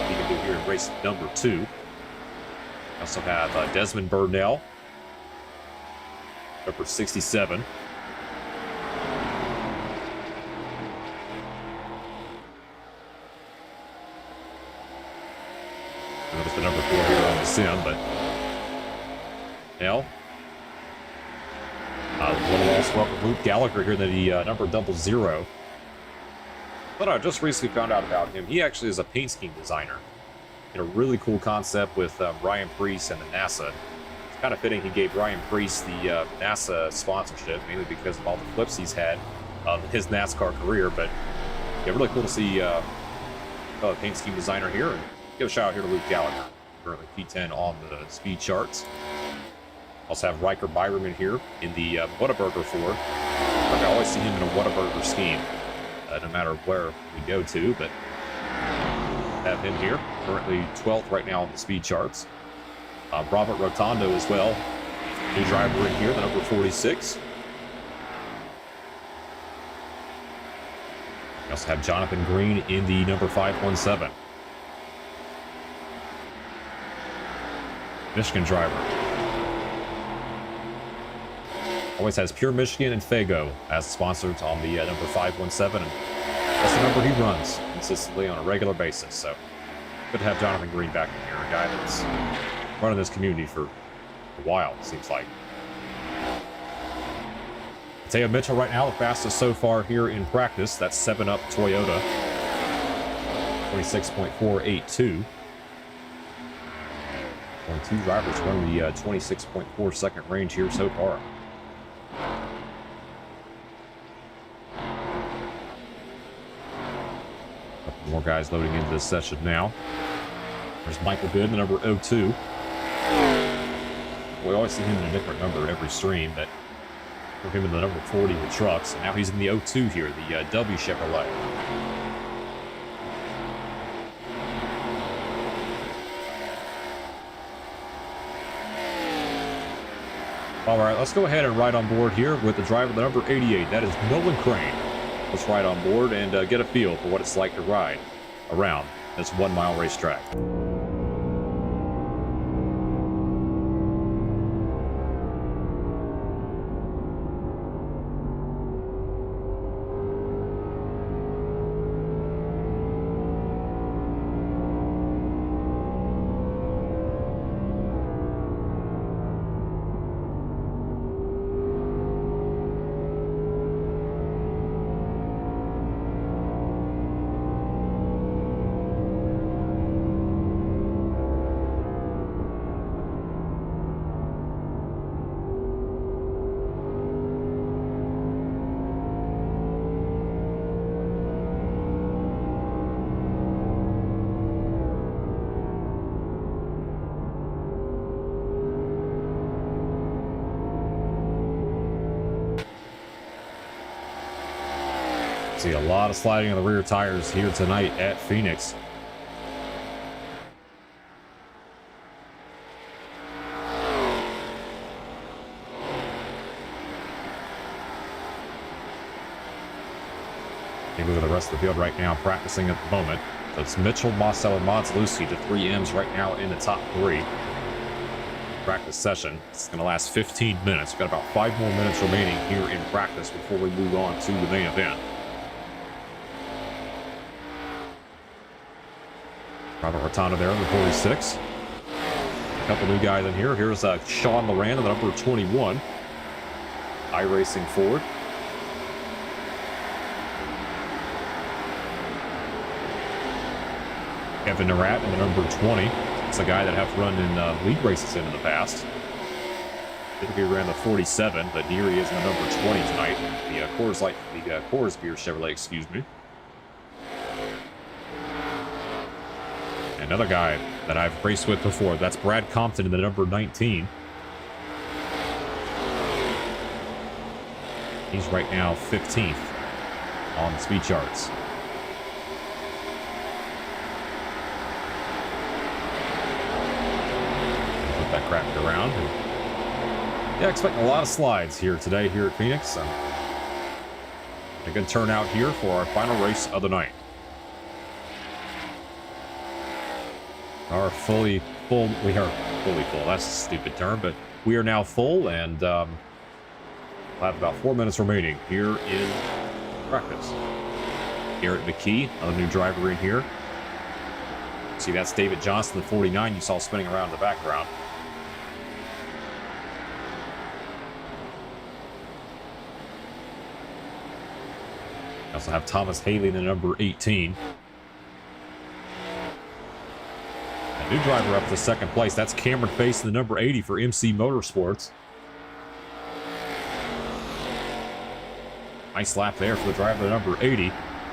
He can do here in race number 2. We also have Desmond Burnell, number 67. Notice the number 4 here on the sim, but now, want to also welcome Luke Gallagher here, the number 00. But I just recently found out about him. He actually is a paint scheme designer. In a really cool concept with Ryan Preece and the NASA. It's kind of fitting he gave Ryan Preece the NASA sponsorship, mainly because of all the flips he's had in his NASCAR career. But yeah, really cool to see a paint scheme designer here. And give a shout out here to Luke Gallagher, currently P10 on the speed charts. Also have Riker Byram in here in the Whataburger Ford. I always see him in a Whataburger scheme, no matter where we go to, but have him here, currently 12th right now on the speed charts. Robert Rotondo as well, new driver in here, the number 46. We also have Jonathan Green in the number 517. Michigan driver. Always has Pure Michigan and Fago as sponsors on the number 517. And that's the number he runs consistently on a regular basis. So good to have Jonathan Green back in here, a guy that's running this community for a while, it seems like. Taya Mitchell right now, the fastest so far here in practice. That's 7-Up Toyota. 26.482. Only 2 drivers run the 26.4 second range here so far. More guys loading into this session now. There's Michael Good, the number 02. We always see him in a different number every stream, but we're him in the number 40 with trucks. And now he's in the 02 here, the W Chevrolet. All right, let's go ahead and ride on board here with the driver, the number 88. That is Nolan Crane. Let's ride on board and get a feel for what it's like to ride around this 1-mile racetrack. See a lot of sliding on the rear tires here tonight at Phoenix. Take a look at the rest of the field right now, practicing at the moment. So it's Mitchell, Mossell, and Modzalewski, the 3 M's right now in the top 3. Practice session. It's going to last 15 minutes. We've got about 5 more minutes remaining here in practice before we move on to the main event. Robert Rotondo there, number 46. A couple new guys in here. Here's Sean Loran, the number 21. iRacing Ford. Kevin Narat in the number 20. It's a guy that have run in league races in the past. Typically ran the 47, but here he is in the number 20 tonight. The Coors Beer Chevrolet, excuse me. Another guy that I've raced with before. That's Brad Compton in the number 19. He's right now 15th on the speed charts. Put that crapped around. Yeah, expecting a lot of slides here today here at Phoenix. A good turnout here for our final race of the night. We are fully full. That's a stupid term, but we are now full, and we'll have about 4 minutes remaining here in practice. Garrett McKee, another new driver in here. See, that's David Johnson, the 49 you saw spinning around in the background. We also have Thomas Haley in the number 18. A new driver up to second place. That's Cameron Face in the number 80 for MC Motorsports. Nice lap there for the driver, the number 80.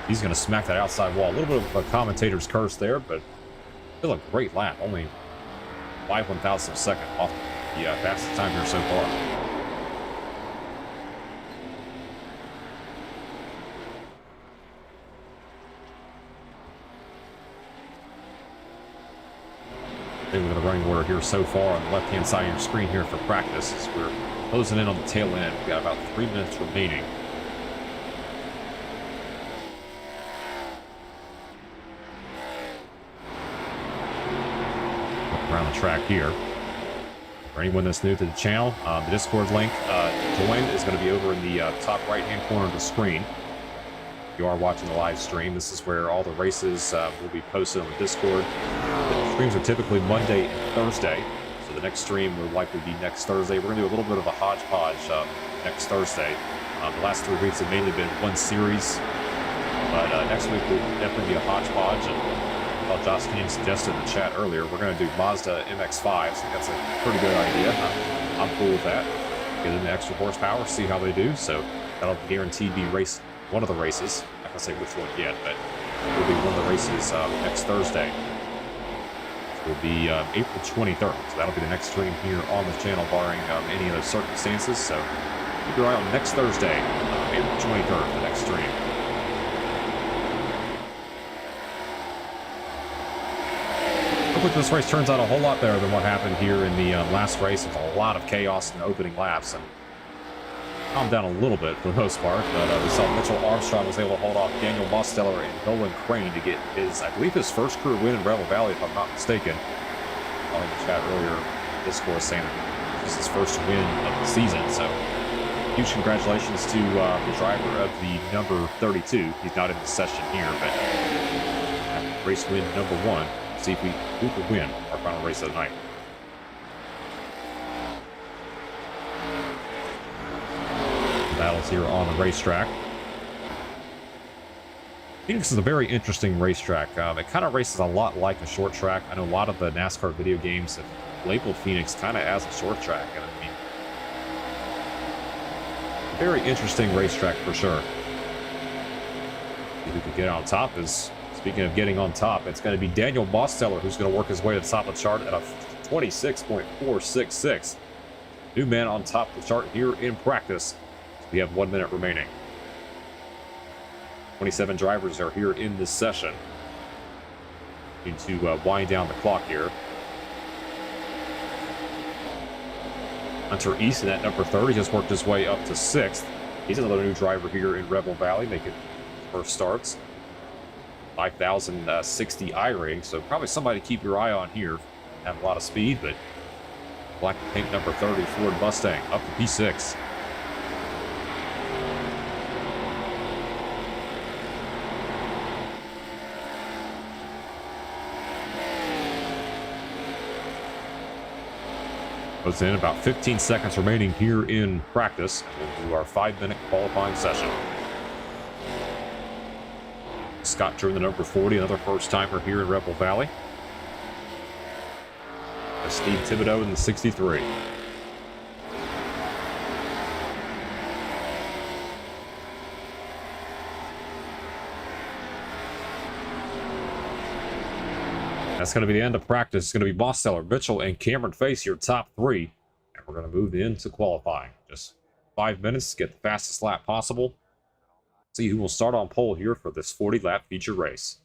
He's going to smack that outside wall. A little bit of a commentator's curse there, but still a great lap. Only 5/1000 of a second off the fastest time here so far. We're going to running order here so far on the left-hand side of your screen here for practice. As we're closing in on the tail end. We've got about 3 minutes remaining. Around the track here. For anyone that's new to the channel, the Discord link join is going to be over in the top right-hand corner of the screen. If you are watching the live stream, this is where all the races will be posted on the Discord. The streams are typically Monday and Thursday, so the next stream will likely be next Thursday. We're going to do a little bit of a hodgepodge next Thursday. The last 3 weeks have mainly been one series, but next week will definitely be a hodgepodge. And Josh King suggested in the chat earlier, we're going to do Mazda MX-5s. I think that's a pretty good idea. I'm cool with that. Get them the extra horsepower, see how they do. So that'll guaranteed be one of the races. I'm not going to say which one yet, but it'll be one of the races next Thursday. It will be April 23rd. So that'll be the next stream here on the channel, barring any other circumstances. So keep your eye on next Thursday, April 23rd, the next stream. Hopefully this race turns out a whole lot better than what happened here in the last race. There's a lot of chaos in the opening laps, and calmed down a little bit for the most part. But we saw Mitchell Armstrong was able to hold off Daniel Mosteller and Nolan Crane to get his, I believe, his first career win in Rebel Valley, if I'm not mistaken. On the chat earlier, Discord saying that this is his first win of the season. So huge congratulations to the driver of the number 32. He's not in the session here, but race win number 1. See if who could win our final race of the night. Battles here on the racetrack. Phoenix is a very interesting racetrack. It kind of races a lot like a short track. I know a lot of the NASCAR video games have labeled Phoenix kind of as a short track, and I mean, very interesting racetrack for sure. Who could get on top is. Speaking of getting on top, it's going to be Daniel Mosteller who's going to work his way to the top of the chart at a 26.466. New man on top of the chart here in practice. We have 1 minute remaining. 27 drivers are here in this session. Need to wind down the clock here. Hunter Easton at number 30 just worked his way up to 6th. He's another new driver here in Rebel Valley, making first starts. 5,060 iRacing, so probably somebody to keep your eye on here. Have a lot of speed, but black and pink number 30 Ford Mustang up to P6. Goes in about 15 seconds remaining here in practice. We'll do our 5-minute qualifying session. Scott Drew, the number 40, another first-timer here in Rebel Valley. Steve Thibodeau in the 63. That's going to be the end of practice. It's going to be Mosteller, Mitchell, and Cameron Face, your top three. And we're going to move into qualifying. Just 5 minutes to get the fastest lap possible. See who will start on pole here for this 40-lap feature race.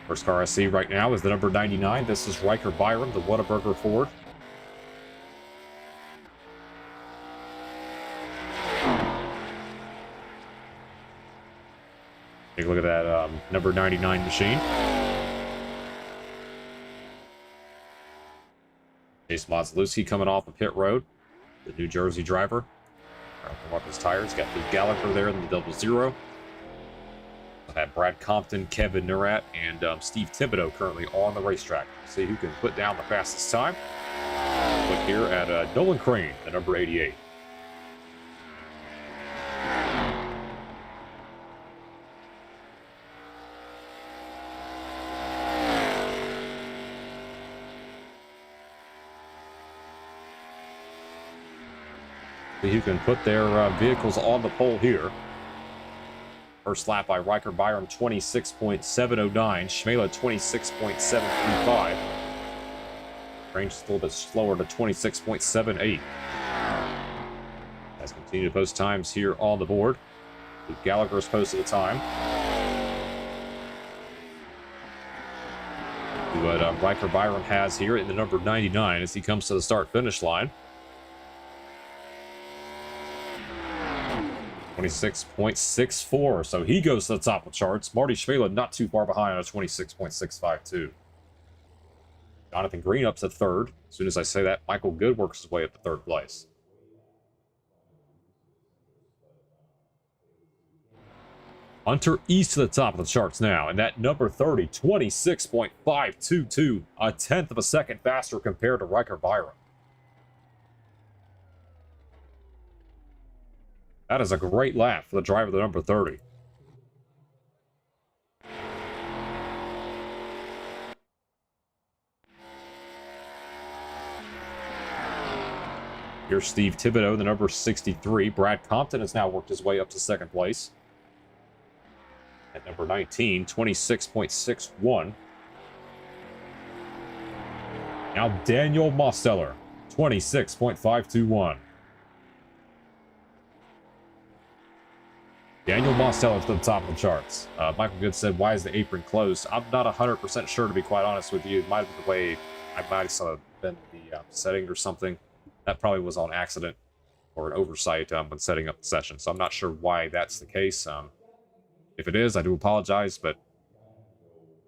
First car I see right now is the number 99. This is Riker Byram, the Whataburger Ford. Take a look at that number 99 machine. Chase Motzlewski coming off of pit road. The New Jersey driver. Come off his tires. Got Luke Gallagher there in the 00. I have Brad Compton, Kevin Nerat, and Steve Thibodeau currently on the racetrack. See who can put down the fastest time. Look here at Nolan Crane, the number 88. See who can put their vehicles on the pole here. First lap by Riker Byram, 26.709. Shmela, 26.735. Range is a little bit slower to 26.78. As continue to post times here on the board. Luke Gallagher's posted a time. What Riker Byram has here in the number 99 as he comes to the start-finish line. 26.64, so he goes to the top of the charts. Marty Shmela not too far behind on a 26.652. Jonathan Green up to third. As soon as I say that, Michael Good works his way up to third place. Hunter East to the top of the charts now, and that number 30, 26.522, a tenth of a second faster compared to Riker Byram. That is a great lap for the driver of the number 30. Here's Steve Thibodeau, the number 63. Brad Compton has now worked his way up to second place. At number 19, 26.61. Now Daniel Mosteller, 26.521. Daniel Mosteller to the top of the charts. Michael Good said, why is the apron closed? I'm not 100% sure, to be quite honest with you. It might have been the way I might have been the setting or something. That probably was on accident or an oversight when setting up the session. So I'm not sure why that's the case. If it is, I do apologize, but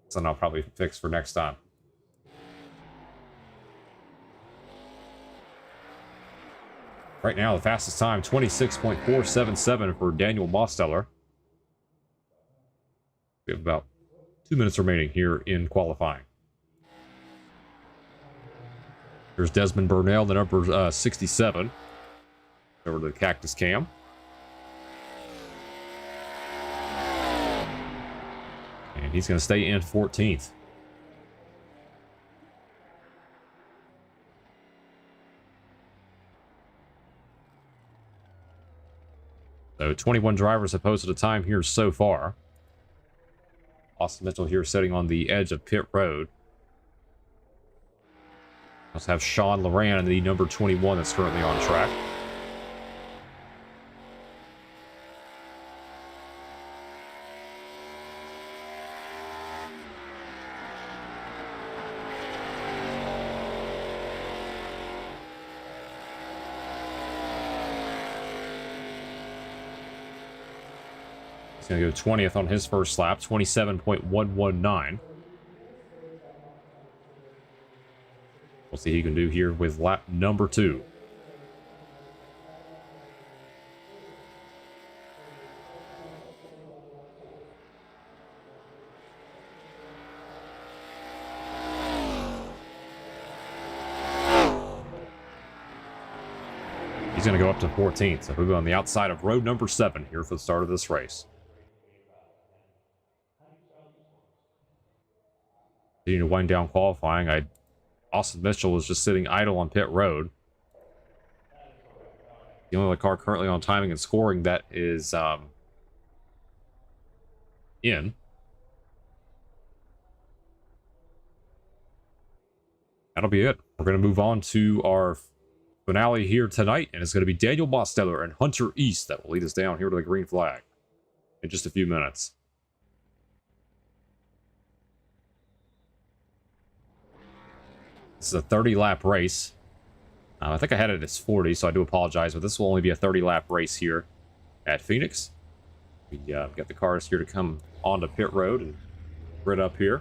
something I'll probably fix for next time. Right now, the fastest time, 26.477 for Daniel Mosteller. We have about 2 minutes remaining here in qualifying. Here's Desmond Burnell, the number 67. Over to the Cactus Cam. And he's going to stay in 14th. So 21 drivers have posted a time here so far. Austin Mitchell here sitting on the edge of pit road. Let's have Sean Loran, the number 21 that's currently on track. Going to go 20th on his first lap, 27.119. We'll see what he can do here with lap number 2. He's going to go up to 14th, so we'll be on the outside of road number 7 here for the start of this race. To wind down qualifying, Austin Mitchell was just sitting idle on pit road. The only car currently on timing and scoring that is in. That'll be it. We're going to move on to our finale here tonight, and it's going to be Daniel Mosteller and Hunter East that will lead us down here to the green flag in just a few minutes. This is a 30-lap race. I think I had it as 40, so I do apologize, but this will only be a 30-lap race here at Phoenix. We got the cars here to come onto pit road and grid up here.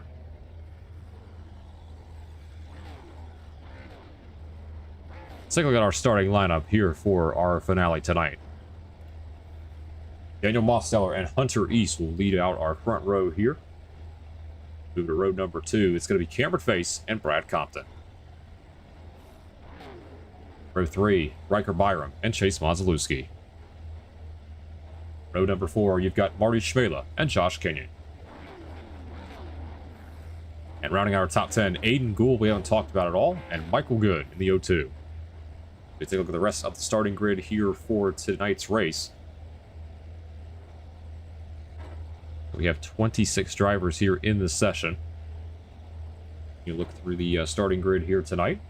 Let's take a look at our starting lineup here for our finale tonight. Daniel Mosteller and Hunter East will lead out our front row here. Move to road number 2. It's going to be Cameron Face and Brad Compton. Row 3, Riker Byram and Chase Mazalewski. Row number 4, you've got Marty Schmela and Josh Kenyon. And rounding our top 10, Aiden Gould, we haven't talked about at all, and Michael Good in the 02. We take a look at the rest of the starting grid here for tonight's race. We have 26 drivers here in this session. You look through the starting grid here tonight.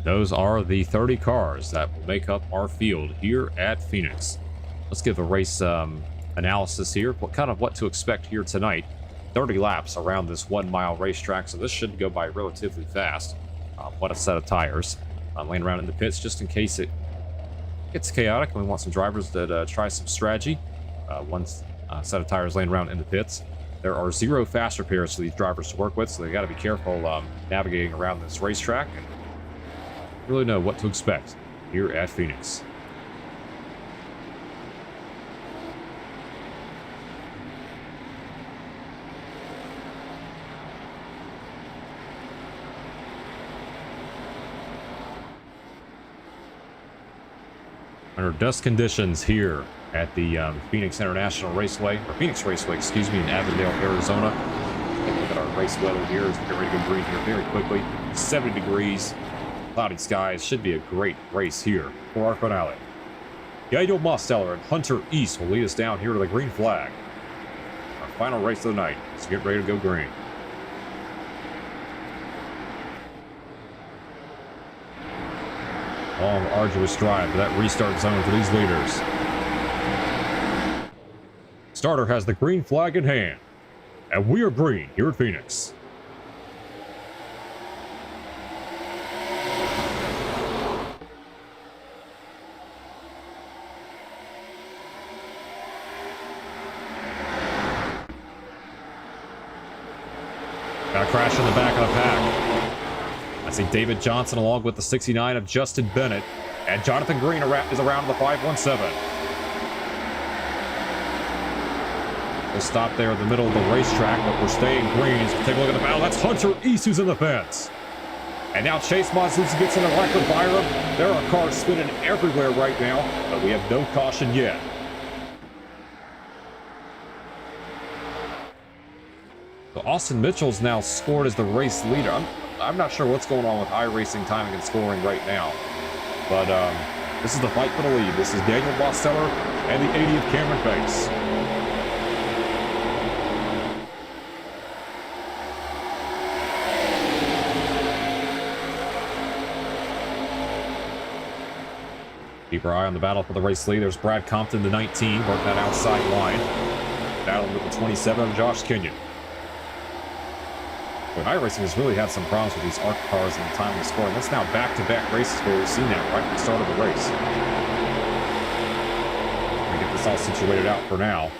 Those are the 30 cars that will make up our field here at Phoenix. Let's give a race analysis here. What to expect here tonight. 30 laps around this 1 mile racetrack, so this should go by relatively fast. What a set of tires. Laying around in the pits just in case it gets chaotic and we want some drivers that try some strategy. One set of tires laying around in the pits. There are 0 fast repairs for these drivers to work with, so they got to be careful navigating around this racetrack. Really know what to expect here at Phoenix. Under dust conditions here at the Phoenix International Raceway, or Phoenix Raceway, excuse me, in Avondale, Arizona. Take a look at our race weather here as we get ready to go green here very quickly. 70 degrees. Cloudy skies. Should be a great race here for our finale. Daniel Mosteller and Hunter East will lead us down here to the green flag. Our final race of the night. So get ready to go green. Long, arduous drive to that restart zone for these leaders. Starter has the green flag in hand. And we are green here at Phoenix. Got a crash in the back of the pack. I see David Johnson along with the 69 of Justin Bennett. And Jonathan Green is around the 517. We'll stop there in the middle of the racetrack, but we're staying green. So take a look at the battle. That's Hunter East who's in the fence. And now Chase Mazalewski gets in the Riker Byram. There are cars spinning everywhere right now, but we have no caution yet. So Austin Mitchell's now scored as the race leader. I'm not sure what's going on with iRacing timing and scoring right now. But this is the fight for the lead. This is Daniel Mosteller and the 80 of Cameron Face. Keep our eye on the battle for the race lead. There's Brad Compton, the 19, working that outside line. Battling with the 27 of Josh Kenyon. But iRacing has really had some problems with these ARCA cars and the timing of scoring. That's now back-to-back races where we've seen that right at the start of the race. We get this all situated out for now.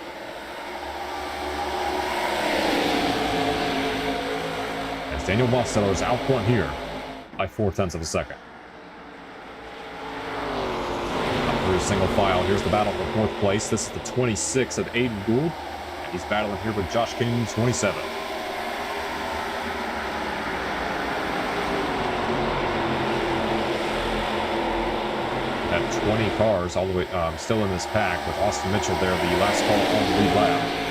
Daniel Mosteller is out front here by 0.4 of a second. Up through single file. Here's the battle for 4th place. This is the 26 of Aiden Gould. And he's battling here with Josh Kenyon, 27. Have 20 cars all the way still in this pack with Austin Mitchell there, the last call on the lead lap.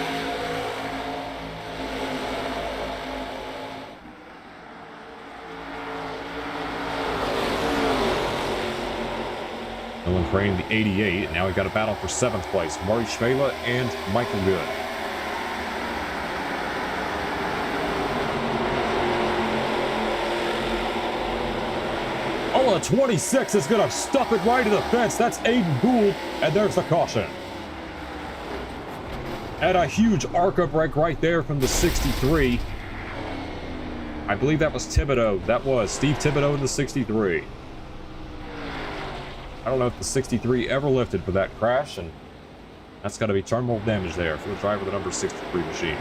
Nolan Crane, the 88. Now we've got a battle for 7th place. Marty Shvela and Michael Good. Oh, a 26 is going to stuff it right to the fence. That's Aiden Gould, and there's the caution. And a huge ARCA break right there from the 63. I believe that was Thibodeau. That was Steve Thibodeau in the 63. I don't know if the 63 ever lifted for that crash, and that's got to be terminal damage there for the driver of the number 63 machine.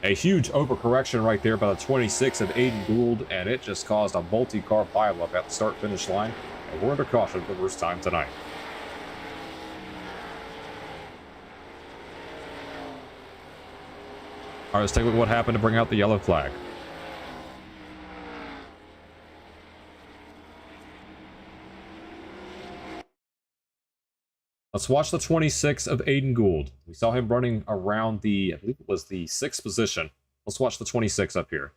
A huge overcorrection right there by the 26 of Aiden Gould, and it just caused a multi-car pileup at the start-finish line, and we're under caution for the first time tonight. All right, let's take a look at what happened to bring out the yellow flag. Let's watch the 26 of Aiden Gould. We saw him running around the, I believe it was the 6th position. Let's watch the 26 up here.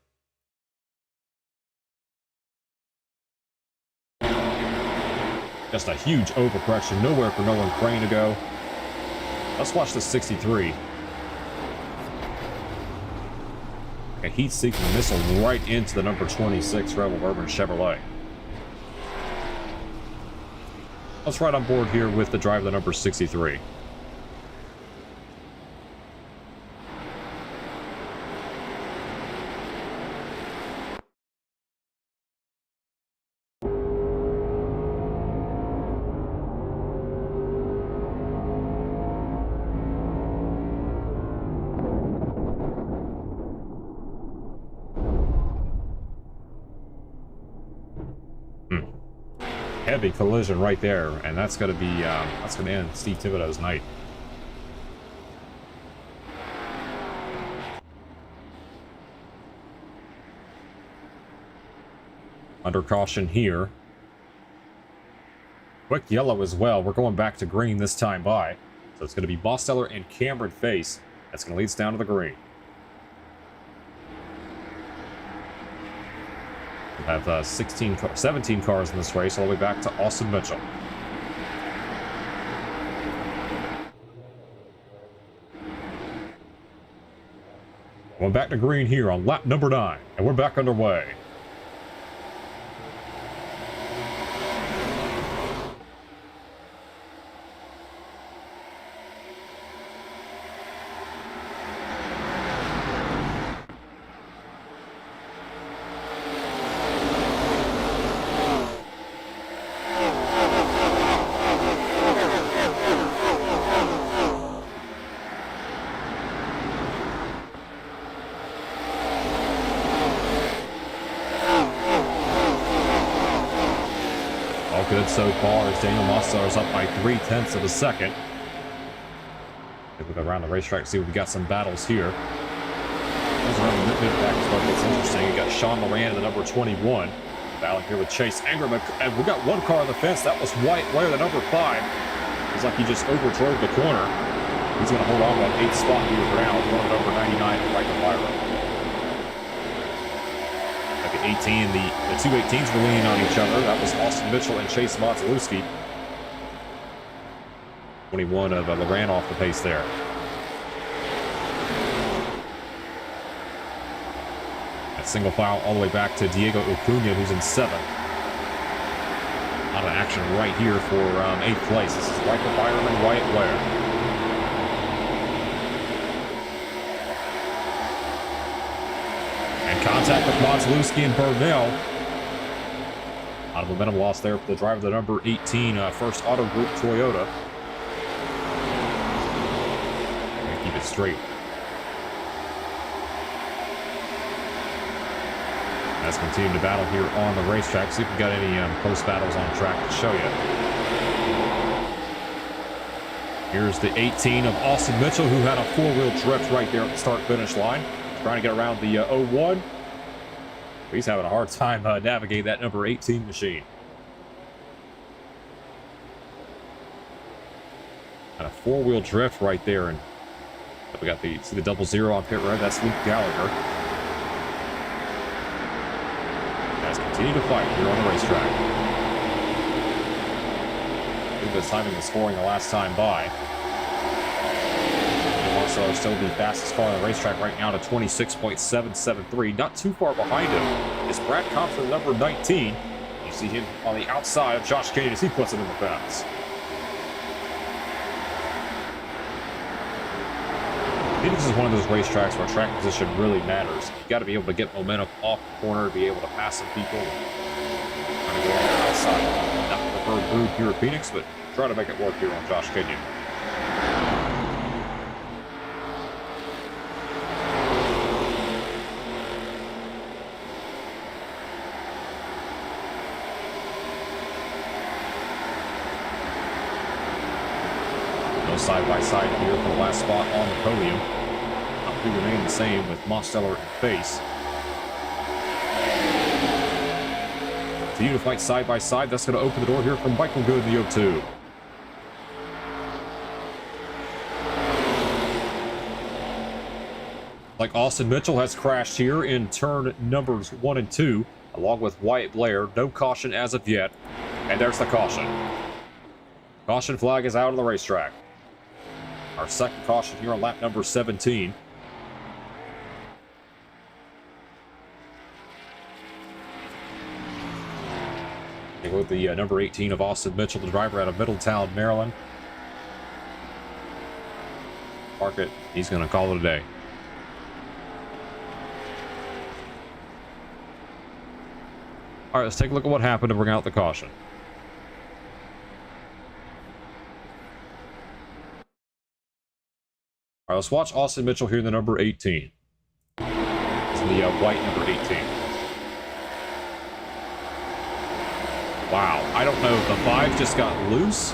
Just a huge overcorrection. Nowhere for Nolan Crane to go. Let's watch the 63. A heat-seeking missile right into the number 26 Rebel Urban Chevrolet. Let's ride on board here with the driver, the number 63. Heavy collision right there, and that's going to be that's going to end Steve Thibodeau's night. Under caution here. Quick yellow as well. We're going back to green this time by, so it's going to be Mosteller and Cameron Face. That's going to lead us down to the green. We have 17 cars in this race, all the way back to Austin Mitchell. Going back to green here on lap number 9, and we're back underway. Good so far as Daniel Mosteller is up by 0.3 of a second. If we go around the racetrack, see if we got some battles here. Goes around the mid-back is what gets interesting. You got Sean Moran in the number 21. Battling here with Chase Ingram. And we got one car on the fence. That was Wyatt Ware, the number 5. It's like he just overdrove the corner. He's going to hold on to that 8th spot here for now. Running over 99 right to fire. 18, the two 18s were leaning on each other. That was Austin Mitchell and Chase Motzalewski. 21 of Loran off the pace there. That single file all the way back to Diego Acuna, who's in 7th. A lot of action right here for 8th place. This is Michael Byron and Wyatt Ware. Contact with Motzalewski and Burnell. A lot of momentum loss there for the driver of the number 18, First Auto Group Toyota. Keep it straight. Let's continue to battle here on the racetrack. See if we got any close battles on track to show you. Here's the 18 of Austin Mitchell, who had a four-wheel drift right there at the start-finish line. Trying to get around the 01. He's having a hard time navigating that number 18 machine. Got a four-wheel drift right there, and we got the 00 on pit road. That's Luke Gallagher. Guys continue to fight here on the racetrack. A little bit of timing and scoring the last time by. Also still the fastest car on the racetrack right now to 26.773. Not too far behind him is Brad Compton, number 19. You see him on the outside of Josh Kenyon as he puts it in the fence. Phoenix is one of those racetracks where track position really matters. You've got to be able to get momentum off the corner to be able to pass some people. Trying to go on the outside. Not the preferred group here at Phoenix, but try to make it work here on Josh Kenyon. Side-by-side here for the last spot on the podium. We remain the same with Mosteller in face. Continue to fight side-by-side. That's going to open the door here from Michael Good in the 02. Like Austin Mitchell has crashed here in turn numbers 1 and 2, along with Wyatt Blair. No caution as of yet. And there's the caution. Caution flag is out of the racetrack. Our second caution here on lap number 17. With the number 18 of Austin Mitchell, the driver out of Middletown, Maryland. Park it. He's going to call it a day. All right, let's take a look at what happened to bring out the caution. All right, let's watch Austin Mitchell here in the number 18. It's the white number 18. Wow, I don't know if the 5 just got loose.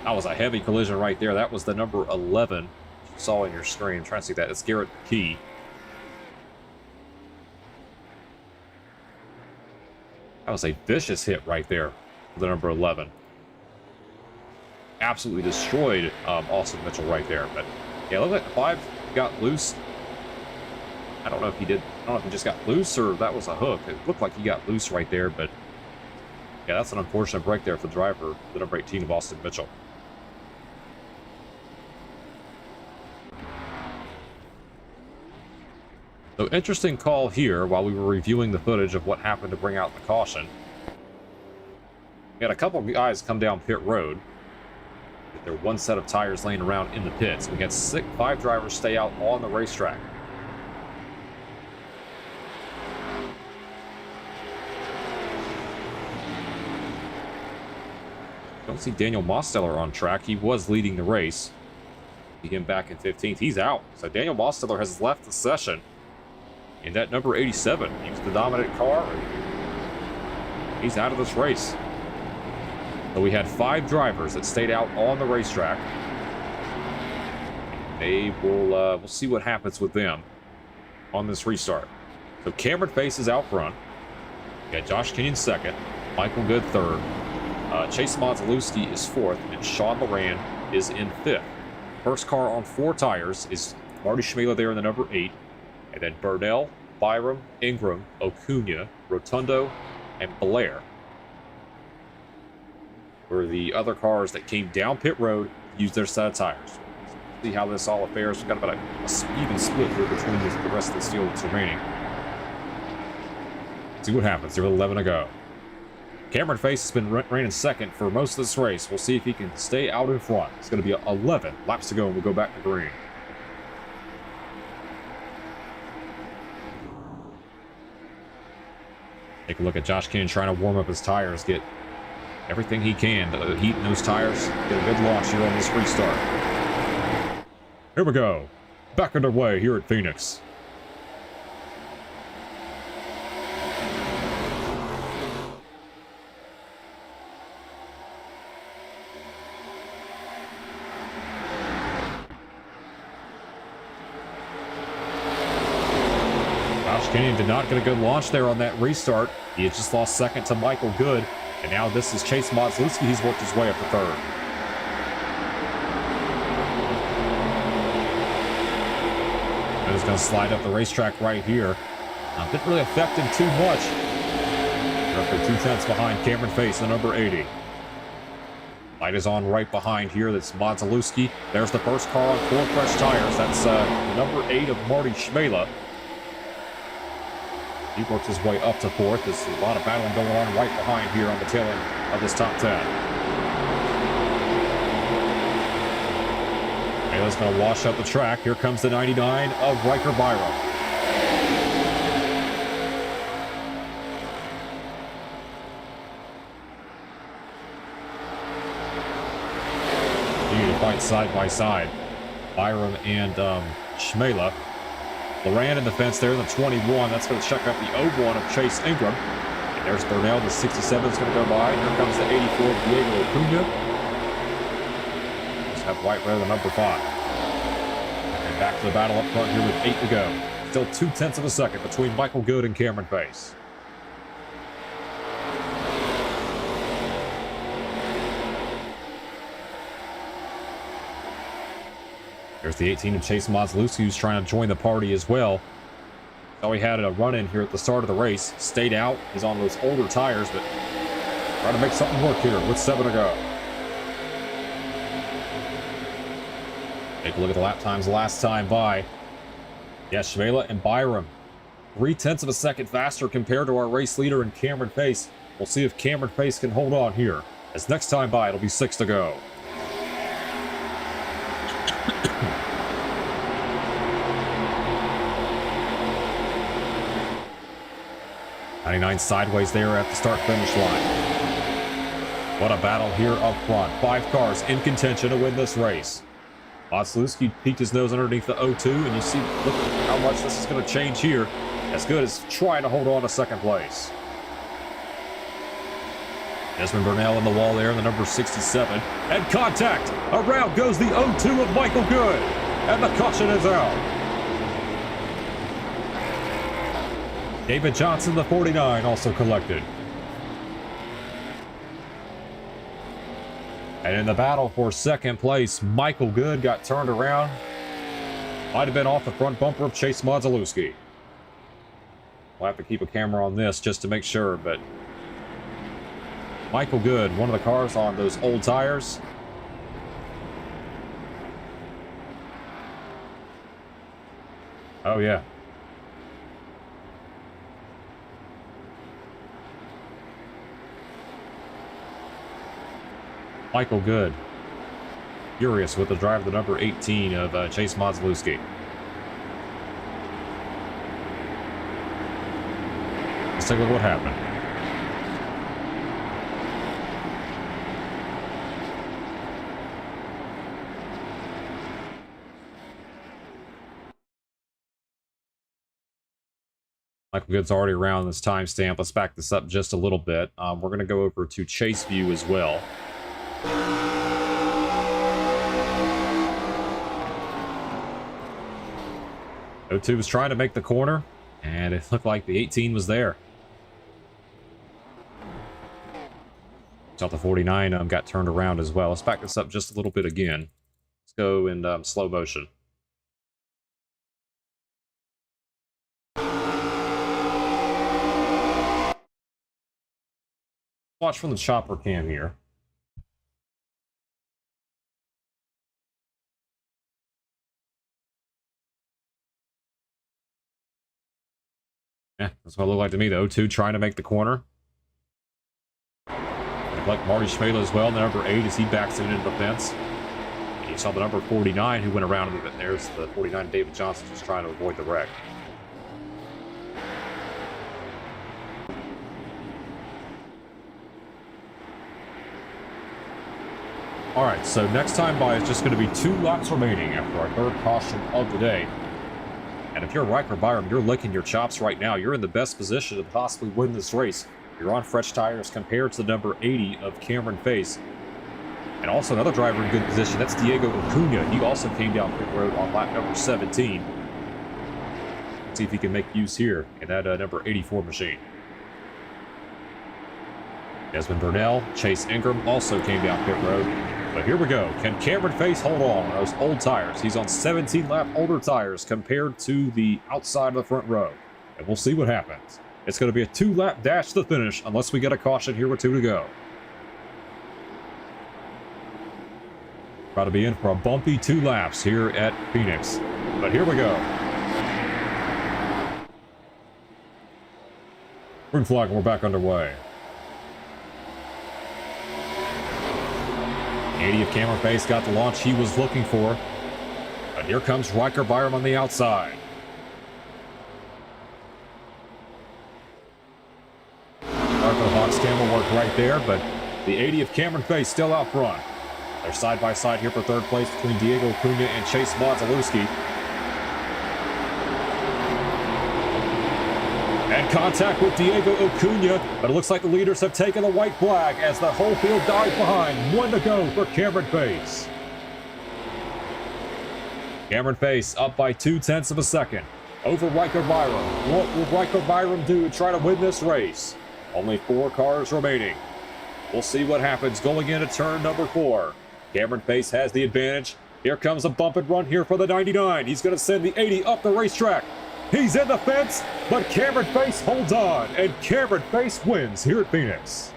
That was a heavy collision right there. That was the number 11 you saw on your screen. I'm trying to see that. It's Garrett Key. That was a vicious hit right there for the number 11. Absolutely destroyed Austin Mitchell right there. But yeah, look like the 5 got loose. I don't know if he did. I don't know if he just got loose or that was a hook. It looked like he got loose right there, but yeah, that's an unfortunate break there for the driver, the number 18 of Austin Mitchell. So interesting call here while we were reviewing the footage of what happened to bring out the caution. We had a couple of guys come down pit road. There were one set of tires laying around in the pits. We got 5 drivers stay out on the racetrack. Don't see Daniel Mosteller on track. He was leading the race. See him back in 15th. He's out. So Daniel Mosteller has left the session in that number 87. He was the dominant car. He's out of this race. So we had 5 drivers that stayed out on the racetrack. They will, we'll see what happens with them on this restart. So Cameron Face is out front. We got Josh Kenyon second, Michael Good third, Chase Modzalewski is fourth, and Sean Moran is in fifth. First car on 4 tires is Marty Schmela there in the number 8, and then Burnell, Byram, Ingram, Acuna, Rotundo, and Blair were the other cars that came down pit road, used their set of tires. See how this all affairs. We've got about a even split here between the rest of this field that's remaining. See what happens. There's 11 to go. Cameron Face has been reigning second for most of this race. We'll see if he can stay out in front. It's going to be 11 laps to go, and we'll go back to green. Take a look at Josh Kenyon trying to warm up his tires, get everything he can to heat those tires, get a good launch here on this restart. Here we go. Back underway here at Phoenix. Kenyon did not get a good launch there on that restart. He had just lost second to Michael Good. And now this is Chase Motzlewski. He's worked his way up to third. He's going to slide up the racetrack right here. Didn't really affect him too much. Roughly 2/10 behind Cameron Face, the number 80. Light is on right behind here. That's Motzlewski. There's the first car on 4 fresh tires. That's number 8 of Marty Schmela. He works his way up to 4th. There's a lot of battling going on right behind here on the tail end of this top 10. Ayla's going to wash up the track. Here comes the 99 of Riker Byram. Fight side by side. Byram and Schmela. Loran in the fence there in the 21. That's going to check up the 01 of Chase Ingram. And there's Burnell. The 67 is going to go by. Here comes the 84 of Diego Acuna. Just have white red the number 5. And back to the battle up front here with 8 to go. Still 2/10 of a second between Michael Good and Cameron Pace. There's the 18 of Chase Motzlewski, who's trying to join the party as well. So he had a run-in here at the start of the race. Stayed out. He's on those older tires, but trying to make something work here with 7 to go. Take a look at the lap times last time by. Yes, Schmela and Byram. 3/10 of a second faster compared to our race leader in Cameron Pace. We'll see if Cameron Pace can hold on here. As next time by, it'll be 6 to go. 99 sideways there at the start-finish line. What a battle here up front. 5 cars in contention to win this race. Motzlewski peeked his nose underneath the 02, and you see, look at how much this is going to change here. As good as trying to hold on to second place. Desmond Burnell in the wall there in the number 67. And contact! Around goes the 02 of Michael Good. And the caution is out. David Johnson, the 49, also collected. And in the battle for second place, Michael Good got turned around. Might have been off the front bumper of Chase Motzlewski. We'll have to keep a camera on this just to make sure, but Michael Good, one of the cars on those old tires. Oh, yeah. Michael Good. Furious with the drive of the number 18 of Chase Motzlewski. Let's take a look at what happened. Michael Good's already around this timestamp. Let's back this up just a little bit. We're going to go over to Chase View as well. 02 was trying to make the corner, and it looked like the 18 was there. Thought the 49 got turned around as well. Let's back this up just a little bit again. Let's go in slow motion. Watch from the chopper cam here. Yeah, that's what it looked like to me. The 02 trying to make the corner. Like Marty Schmela as well, the number 8 as he backs it into the fence. And you saw the number 49 who went around him, and there's the 49 David Johnson just trying to avoid the wreck. All right, so next time by is just going to be 2 laps remaining after our third caution of the day. And if you're Riker Byram, you're licking your chops right now. You're in the best position to possibly win this race. You're on fresh tires compared to the number 80 of Cameron Face. And also another driver in good position, that's Diego Acuna. He also came down pit road on lap number 17. See if he can make use here in that number 84 machine. Desmond Burnell, Chase Ingram also came down pit road. But here we go. Can Cameron Face hold on those old tires? He's on 17-lap older tires compared to the outside of the front row. And we'll see what happens. It's going to be a 2-lap dash to the finish unless we get a caution here with 2 to go. About to be in for a bumpy 2 laps here at Phoenix. But here we go. Green flag, we're back underway. 80 of Cameron Face got the launch he was looking for. But here comes Riker Byram on the outside. Marco Hawks camel work right there, but the 80 of Cameron Face still out front. They're side by side here for 3rd place between Diego Cunha and Chase Modzalewski. And contact with Diego Acuna, but it looks like the leaders have taken the white flag as the whole field dives behind. 1 to go for Cameron Face. Cameron Face up by 0.2 of a second over Riker Byram. What will Riker Byram do to try to win this race? Only 4 cars remaining. We'll see what happens going into turn number 4. Cameron Face has the advantage. Here comes a bump and run here for the 99. He's going to send the 80 up the racetrack. He's in the fence, but Cameron Face holds on, and Cameron Face wins here at Phoenix.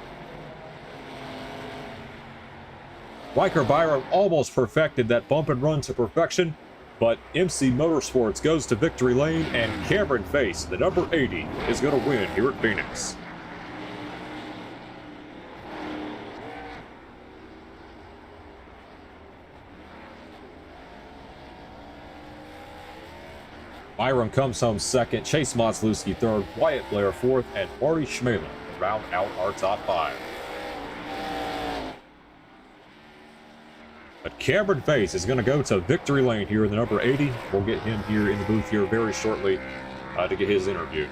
Riker Byram almost perfected that bump and run to perfection, but MC Motorsports goes to victory lane, and Cameron Face, the number 80, is going to win here at Phoenix. Byram comes home 2nd, Chase Modzalewski 3rd, Wyatt Blair 4th, and Marty Schmalin round out our top 5. But Cameron Face is going to go to victory lane here in the number 80. We'll get him here in the booth here very shortly to get his interview.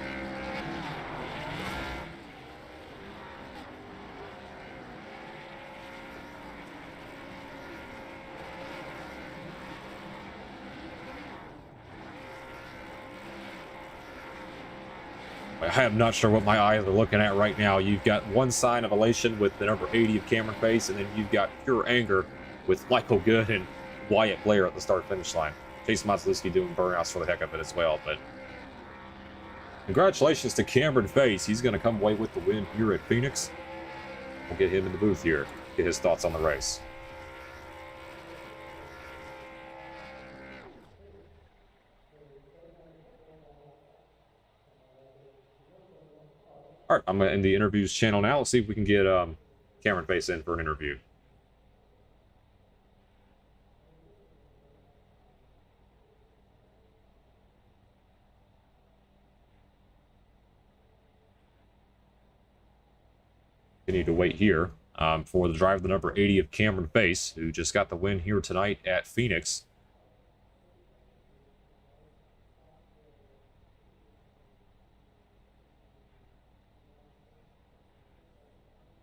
I am not sure what my eyes are looking at right now. You've got one sign of elation with the number 80 of Cameron Face, and then you've got pure anger with Michael Good and Wyatt Blair at the start-finish line. Chase Modzalewski doing burnouts for the heck of it as well. But congratulations to Cameron Face. He's going to come away with the win here at Phoenix. We'll get him in the booth here, get his thoughts on the race. All right, I'm in the interviews channel now. Let's see if we can get Cameron Face in for an interview. We need to wait here for the drive of the number 80 of Cameron Face, who just got the win here tonight at Phoenix.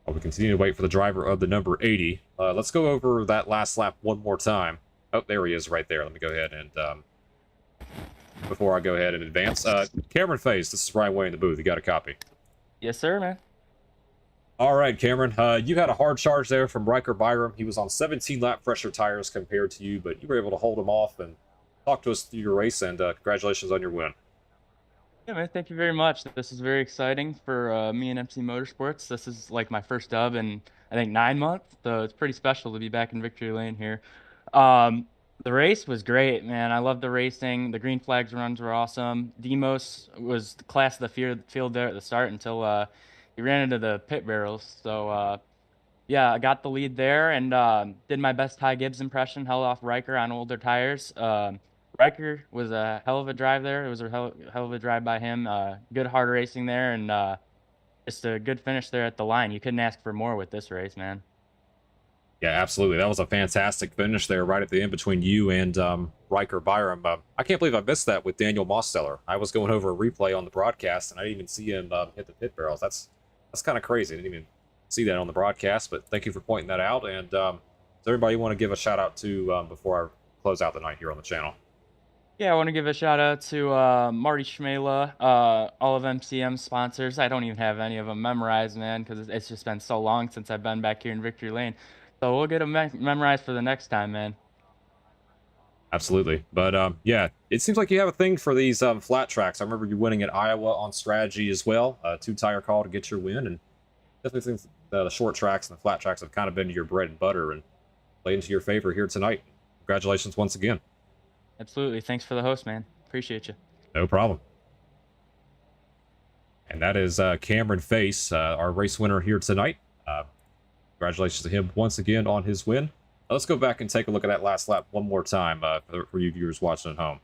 We continue to wait for the driver of the number 80. Let's go over that last lap one more time. Oh, there he is right there. Let me go ahead and, before I go ahead and advance. Cameron Face, this is Ryan Way in the booth. You got a copy? Yes, sir, man. All right, Cameron. You had a hard charge there from Riker Byram. He was on 17-lap fresher tires compared to you, but you were able to hold him off and talk to us through your race, and congratulations on your win. Yeah, man, thank you very much. This is very exciting for me and MC Motorsports. This is like my first dub in, I think, 9 months, so it's pretty special to be back in victory lane here. The race was great, man. I love the racing. The green flags runs were awesome. Demos was the class of the field there at the start until he ran into the pit barrels. So, yeah, I got the lead there and did my best Ty Gibbs impression, held off Riker on older tires. Riker was a hell of a drive there. It was a hell of a drive by him. Good hard racing there, and just a good finish there at the line. You couldn't ask for more with this race, man. Yeah, absolutely. That was a fantastic finish there right at the end between you and Riker Byram. I can't believe I missed that with Daniel Mosteller. I was going over a replay on the broadcast, and I didn't even see him hit the pit barrels. That's kind of crazy. I didn't even see that on the broadcast, but thank you for pointing that out. And does everybody want to give a shout-out to before I close out the night here on the channel? Yeah, I want to give a shout out to Marty Schmela, all of MCM sponsors. I don't even have any of them memorized, man, because it's just been so long since I've been back here in Victory Lane. So we'll get them memorized for the next time, man. Absolutely. But yeah, it seems like you have a thing for these flat tracks. I remember you winning at Iowa on strategy as well. Two-tire call to get your win, and definitely think the short tracks and the flat tracks have kind of been your bread and butter and played into your favor here tonight. Congratulations once again. Absolutely. Thanks for the host, man. Appreciate you. No problem. And that is Cameron Face, our race winner here tonight. Congratulations to him once again on his win. Let's go back and take a look at that last lap one more time for you viewers watching at home.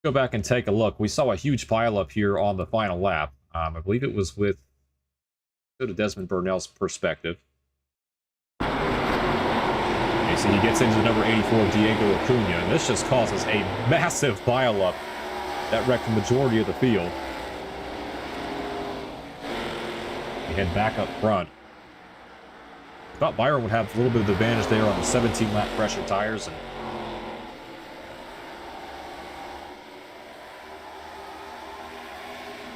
Go back and take a look. We saw a huge pileup here on the final lap. I believe it was with go to Desmond Burnell's perspective. Okay, so he gets into number 84, Diego Acuna, and this just causes a massive pileup that wrecked the majority of the field. We head back up front. Thought Byron would have a little bit of advantage there on the 17-lap pressure tires, and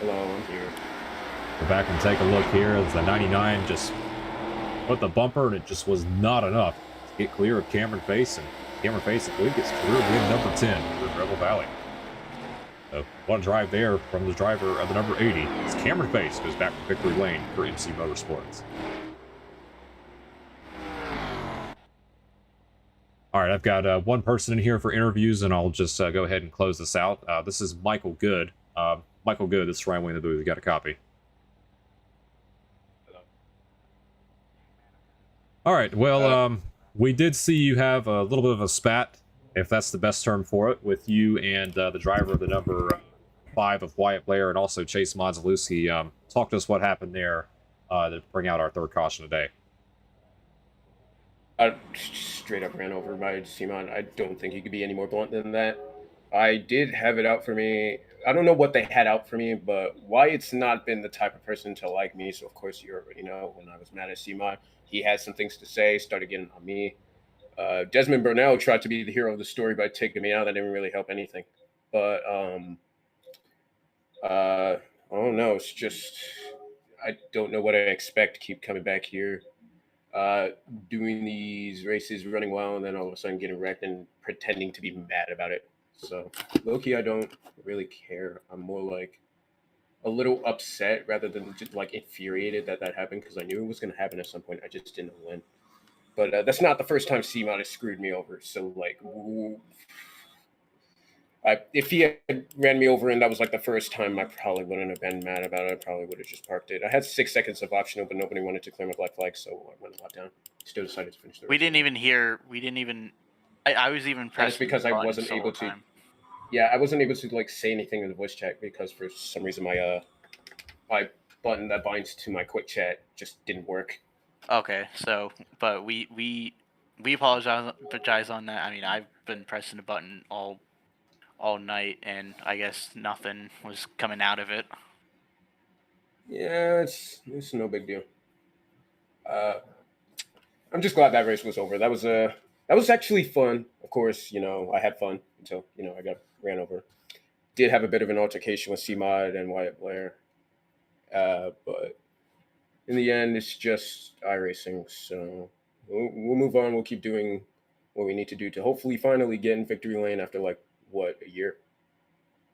Hello, I'm here. go back and take a look here as the 99 just put the bumper, and it just was not enough to get clear of Cameron Face, and Cameron Face, I believe, gets career win number 10 for Rebel Valley. So one drive there from the driver of the number 80. It's Cameron Face goes back to victory lane for MC Motorsports. All right, I've got one person in here for interviews, and I'll just go ahead and close this out. This is Michael Good. Michael Good, this is Ryan Wayne in the booth. You got a copy. All right, well, we did see you have a little bit of a spat, if that's the best term for it, with you and the driver of the number 5 of Wyatt Blair and also Chase Monzaluski. Talk to us what happened there to bring out our third caution today. I straight up ran over by Simon. I don't think he could be any more blunt than that. I did have it out for me. I don't know what they had out for me, but Wyatt's not been the type of person to like me. So, of course, you already know when I was mad at Simon, he had some things to say, started getting on me. Desmond Burnell tried to be the hero of the story by taking me out. That didn't really help anything. But I don't know. It's just I don't know what I expect. Keep coming back here, doing these races, running well, and then all of a sudden getting wrecked and pretending to be mad about it. So low-key, I don't really care. I'm more like a little upset rather than just like infuriated that that happened because I knew it was going to happen at some point. I just didn't know when. But that's not the first time C-Mod has screwed me over. So like, if he had ran me over and that was like the first time, I probably wouldn't have been mad about it. I probably would have just parked it. I had 6 seconds of optional, but nobody wanted to clear my black flag, so I went a lot down. Still decided to finish the race. We didn't even hear. We didn't even. I was even pressing. That's because I wasn't able to. Yeah, I wasn't able to like say anything in the voice chat because for some reason my button that binds to my quick chat just didn't work. Okay, so but we apologize on that. I mean, I've been pressing the button all night, and I guess nothing was coming out of it. Yeah, it's no big deal. I'm just glad that race was over. That was actually fun. Of course, I had fun until I got ran over. Did have a bit of an altercation with C-Mod and Wyatt Blair, but in the end, it's just iRacing. So we'll move on. We'll keep doing what we need to do to hopefully finally get in victory lane after like a year.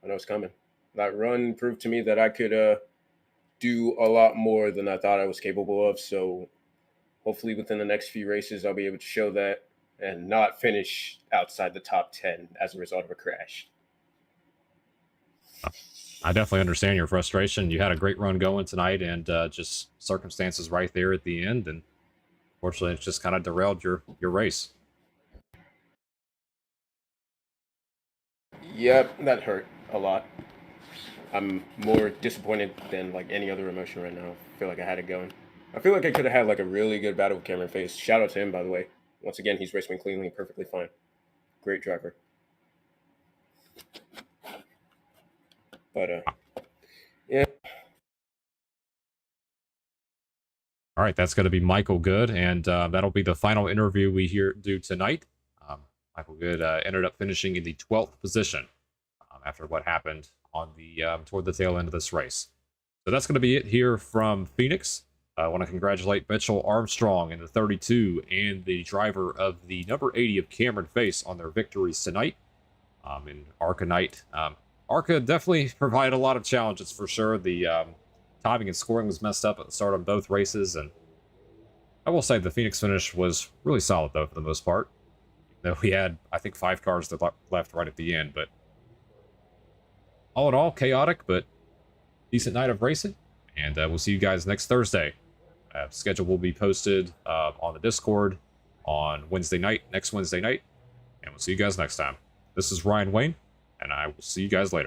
I know it's coming. That run proved to me that I could do a lot more than I thought I was capable of. So hopefully within the next few races, I'll be able to show that and not finish outside the top 10 as a result of a crash. I definitely understand your frustration. You had a great run going tonight, and just circumstances right there at the end, and fortunately, it's just kind of derailed your race. Yep, that hurt a lot. I'm more disappointed than like any other emotion right now. I feel like I had it going. I feel like I could have had like a really good battle with Cameron Face. Shout out to him, by the way. Once again, he's racing cleanly, perfectly fine. Great driver. But Yeah. All right, that's going to be Michael Good, and that'll be the final interview we do tonight. Michael Good ended up finishing in the 12th position after what happened on the toward the tail end of this race. So that's going to be it here from Phoenix. I want to congratulate Mitchell Armstrong in the 32 and the driver of the number 80 of Cameron Face on their victories tonight in ARCA night. ARCA definitely provided a lot of challenges for sure. The timing and scoring was messed up at the start of both races, and I will say the Phoenix finish was really solid though for the most part. Though we had, I think, 5 cars that left right at the end, but all in all, chaotic, but decent night of racing. And we'll see you guys next Thursday. Schedule will be posted on the Discord on next Wednesday night. And we'll see you guys next time. This is Ryan Wayne, and I will see you guys later.